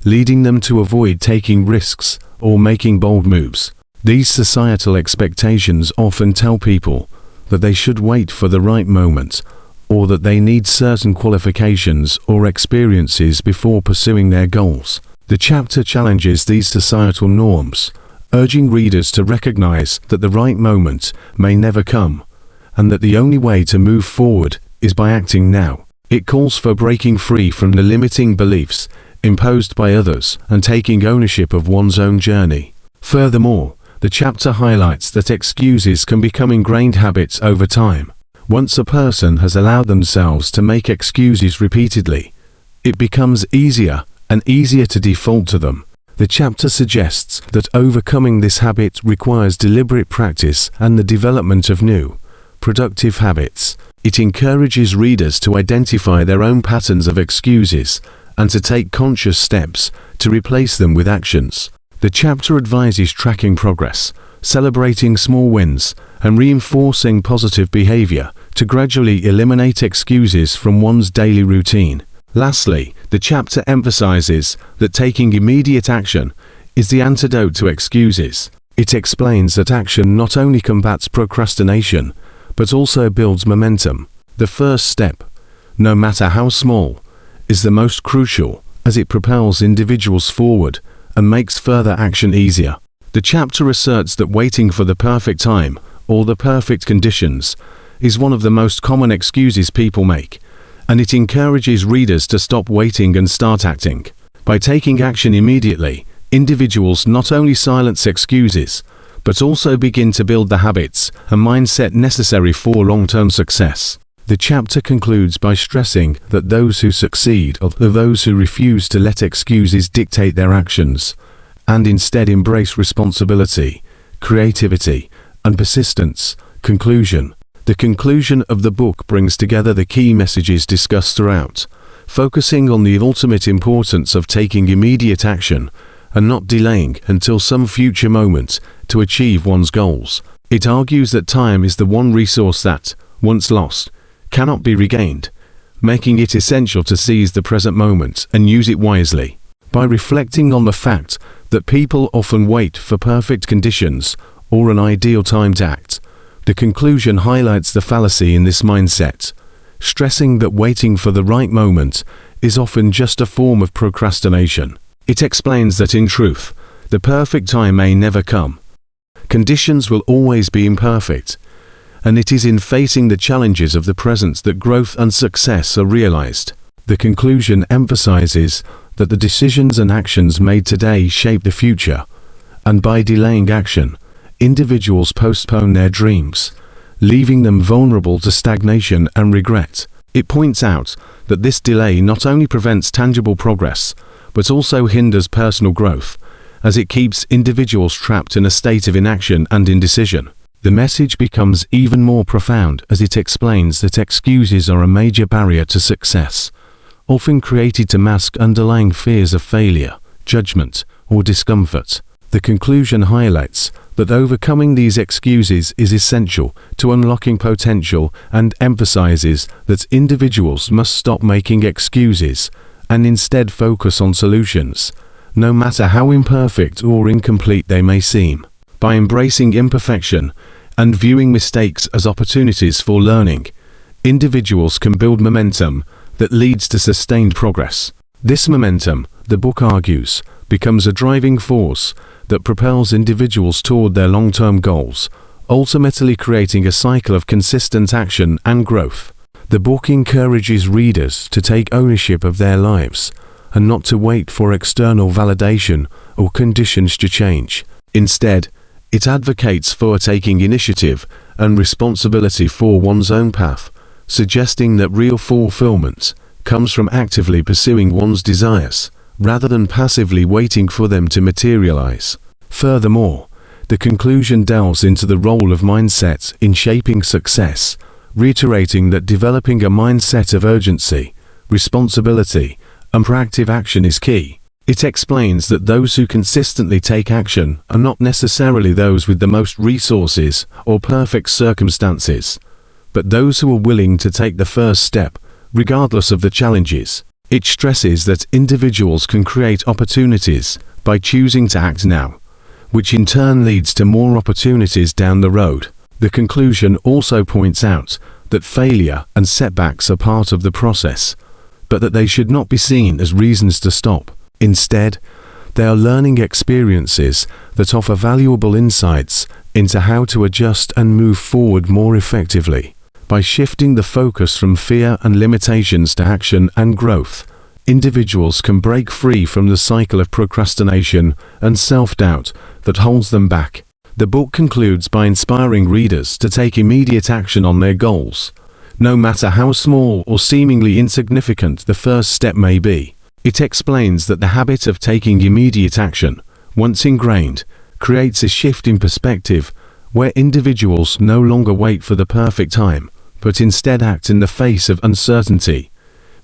leading them to avoid taking risks or making bold moves. These societal expectations often tell people that they should wait for the right moment, or that they need certain qualifications or experiences before pursuing their goals. The chapter challenges these societal norms, urging readers to recognize that the right moment may never come, and that the only way to move forward is by acting now. It calls for breaking free from the limiting beliefs imposed by others and taking ownership of one's own journey. Furthermore, the chapter highlights that excuses can become ingrained habits over time. Once a person has allowed themselves to make excuses repeatedly, it becomes easier and easier to default to them. The chapter suggests that overcoming this habit requires deliberate practice and the development of new, productive habits. It encourages readers to identify their own patterns of excuses and to take conscious steps to replace them with actions. The chapter advises tracking progress, celebrating small wins, and reinforcing positive behavior to gradually eliminate excuses from one's daily routine. Lastly, the chapter emphasizes that taking immediate action is the antidote to excuses. It explains that action not only combats procrastination, but also builds momentum. The first step, no matter how small, is the most crucial, as it propels individuals forward and makes further action easier. The chapter asserts that waiting for the perfect time or the perfect conditions is one of the most common excuses people make, and it encourages readers to stop waiting and start acting. By taking action immediately, individuals not only silence excuses, but also begin to build the habits and mindset necessary for long-term success. The chapter concludes by stressing that those who succeed are those who refuse to let excuses dictate their actions, and instead embrace responsibility, creativity, and persistence. Conclusion. The conclusion of the book brings together the key messages discussed throughout, focusing on the ultimate importance of taking immediate action and not delaying until some future moment to achieve one's goals. It argues that time is the one resource that, once lost, cannot be regained, making it essential to seize the present moment and use it wisely. By reflecting on the fact that people often wait for perfect conditions or an ideal time to act, the conclusion highlights the fallacy in this mindset, stressing that waiting for the right moment is often just a form of procrastination. It explains that in truth, the perfect time may never come. Conditions will always be imperfect, and it is in facing the challenges of the present that growth and success are realized. The conclusion emphasizes that the decisions and actions made today shape the future, and by delaying action, individuals postpone their dreams, leaving them vulnerable to stagnation and regret. It points out that this delay not only prevents tangible progress, but also hinders personal growth, as it keeps individuals trapped in a state of inaction and indecision. The message becomes even more profound as it explains that excuses are a major barrier to success, often created to mask underlying fears of failure, judgment, or discomfort. The conclusion highlights that overcoming these excuses is essential to unlocking potential and emphasizes that individuals must stop making excuses and instead focus on solutions, no matter how imperfect or incomplete they may seem. By embracing imperfection and viewing mistakes as opportunities for learning, individuals can build momentum that leads to sustained progress. This momentum, the book argues, becomes a driving force that propels individuals toward their long-term goals, ultimately creating a cycle of consistent action and growth. The book encourages readers to take ownership of their lives and not to wait for external validation or conditions to change. Instead, it advocates for taking initiative and responsibility for one's own path, suggesting that real fulfillment comes from actively pursuing one's desires, rather than passively waiting for them to materialize. Furthermore, the conclusion delves into the role of mindset in shaping success, reiterating that developing a mindset of urgency, responsibility, and proactive action is key. It explains that those who consistently take action are not necessarily those with the most resources or perfect circumstances, but those who are willing to take the first step, regardless of the challenges. It stresses that individuals can create opportunities by choosing to act now, which in turn leads to more opportunities down the road. The conclusion also points out that failure and setbacks are part of the process, but that they should not be seen as reasons to stop. Instead, they are learning experiences that offer valuable insights into how to adjust and move forward more effectively. By shifting the focus from fear and limitations to action and growth, individuals can break free from the cycle of procrastination and self-doubt that holds them back. The book concludes by inspiring readers to take immediate action on their goals, no matter how small or seemingly insignificant the first step may be. It explains that the habit of taking immediate action, once ingrained, creates a shift in perspective where individuals no longer wait for the perfect time, but instead act in the face of uncertainty,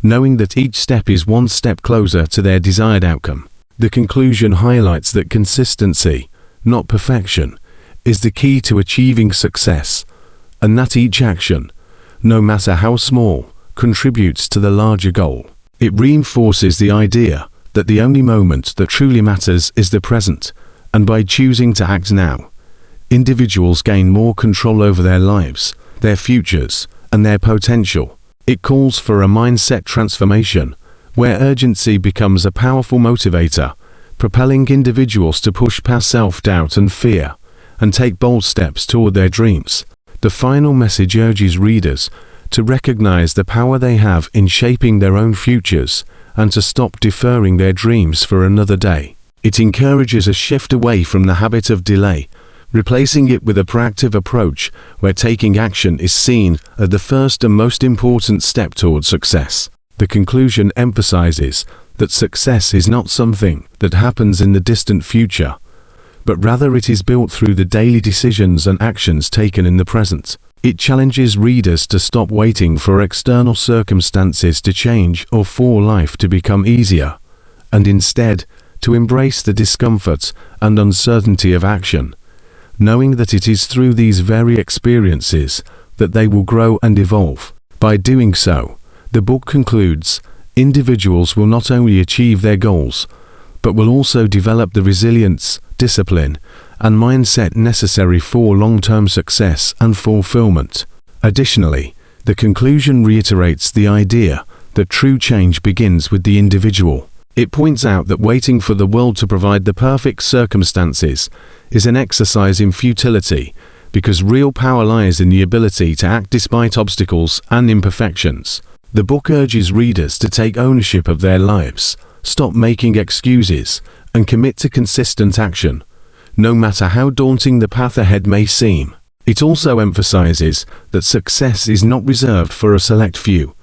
knowing that each step is one step closer to their desired outcome. The conclusion highlights that consistency, not perfection, is the key to achieving success, and that each action, no matter how small, contributes to the larger goal. It reinforces the idea that the only moment that truly matters is the present, And by choosing to act now, individuals gain more control over their lives, their futures, and their potential. It calls for a mindset transformation, where urgency becomes a powerful motivator, propelling individuals to push past self-doubt and fear, and take bold steps toward their dreams. The final message urges readers to recognize the power they have in shaping their own futures, and to stop deferring their dreams for another day. It encourages a shift away from the habit of delay, replacing it with a proactive approach where taking action is seen as the first and most important step toward success. The conclusion emphasizes that success is not something that happens in the distant future, but rather it is built through the daily decisions and actions taken in the present. It challenges readers to stop waiting for external circumstances to change or for life to become easier, and instead to embrace the discomfort and uncertainty of action, knowing that it is through these very experiences that they will grow and evolve. By doing so, the book concludes, individuals will not only achieve their goals, but will also develop the resilience, discipline, and mindset necessary for long-term success and fulfillment. Additionally, the conclusion reiterates the idea that true change begins with the individual. It points out that waiting for the world to provide the perfect circumstances is an exercise in futility, because real power lies in the ability to act despite obstacles and imperfections. The book urges readers to take ownership of their lives, stop making excuses, and commit to consistent action, no matter how daunting the path ahead may seem. It also emphasizes that success is not reserved for a select few,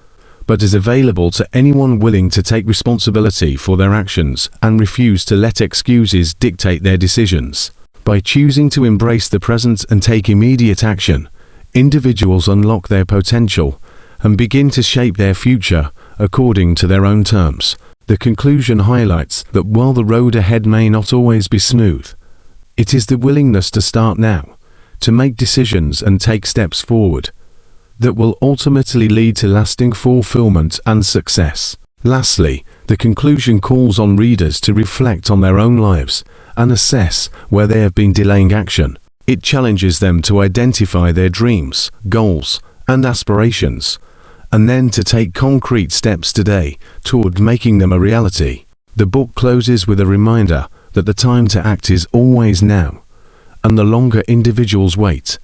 but is available to anyone willing to take responsibility for their actions and refuse to let excuses dictate their decisions. By choosing to embrace the present and take immediate action, individuals unlock their potential and begin to shape their future according to their own terms. The conclusion highlights that while the road ahead may not always be smooth, it is the willingness to start now, to make decisions and take steps forward, that will ultimately lead to lasting fulfillment and success. Lastly, the conclusion calls on readers to reflect on their own lives and assess where they have been delaying action. It challenges them to identify their dreams, goals, and aspirations, and then to take concrete steps today toward making them a reality. The book closes with a reminder that the time to act is always now, and the longer individuals wait,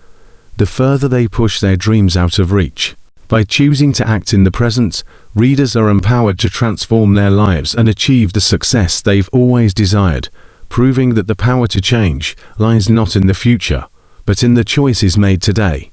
the further they push their dreams out of reach. By choosing to act in the present, readers are empowered to transform their lives and achieve the success they've always desired, proving that the power to change lies not in the future, but in the choices made today.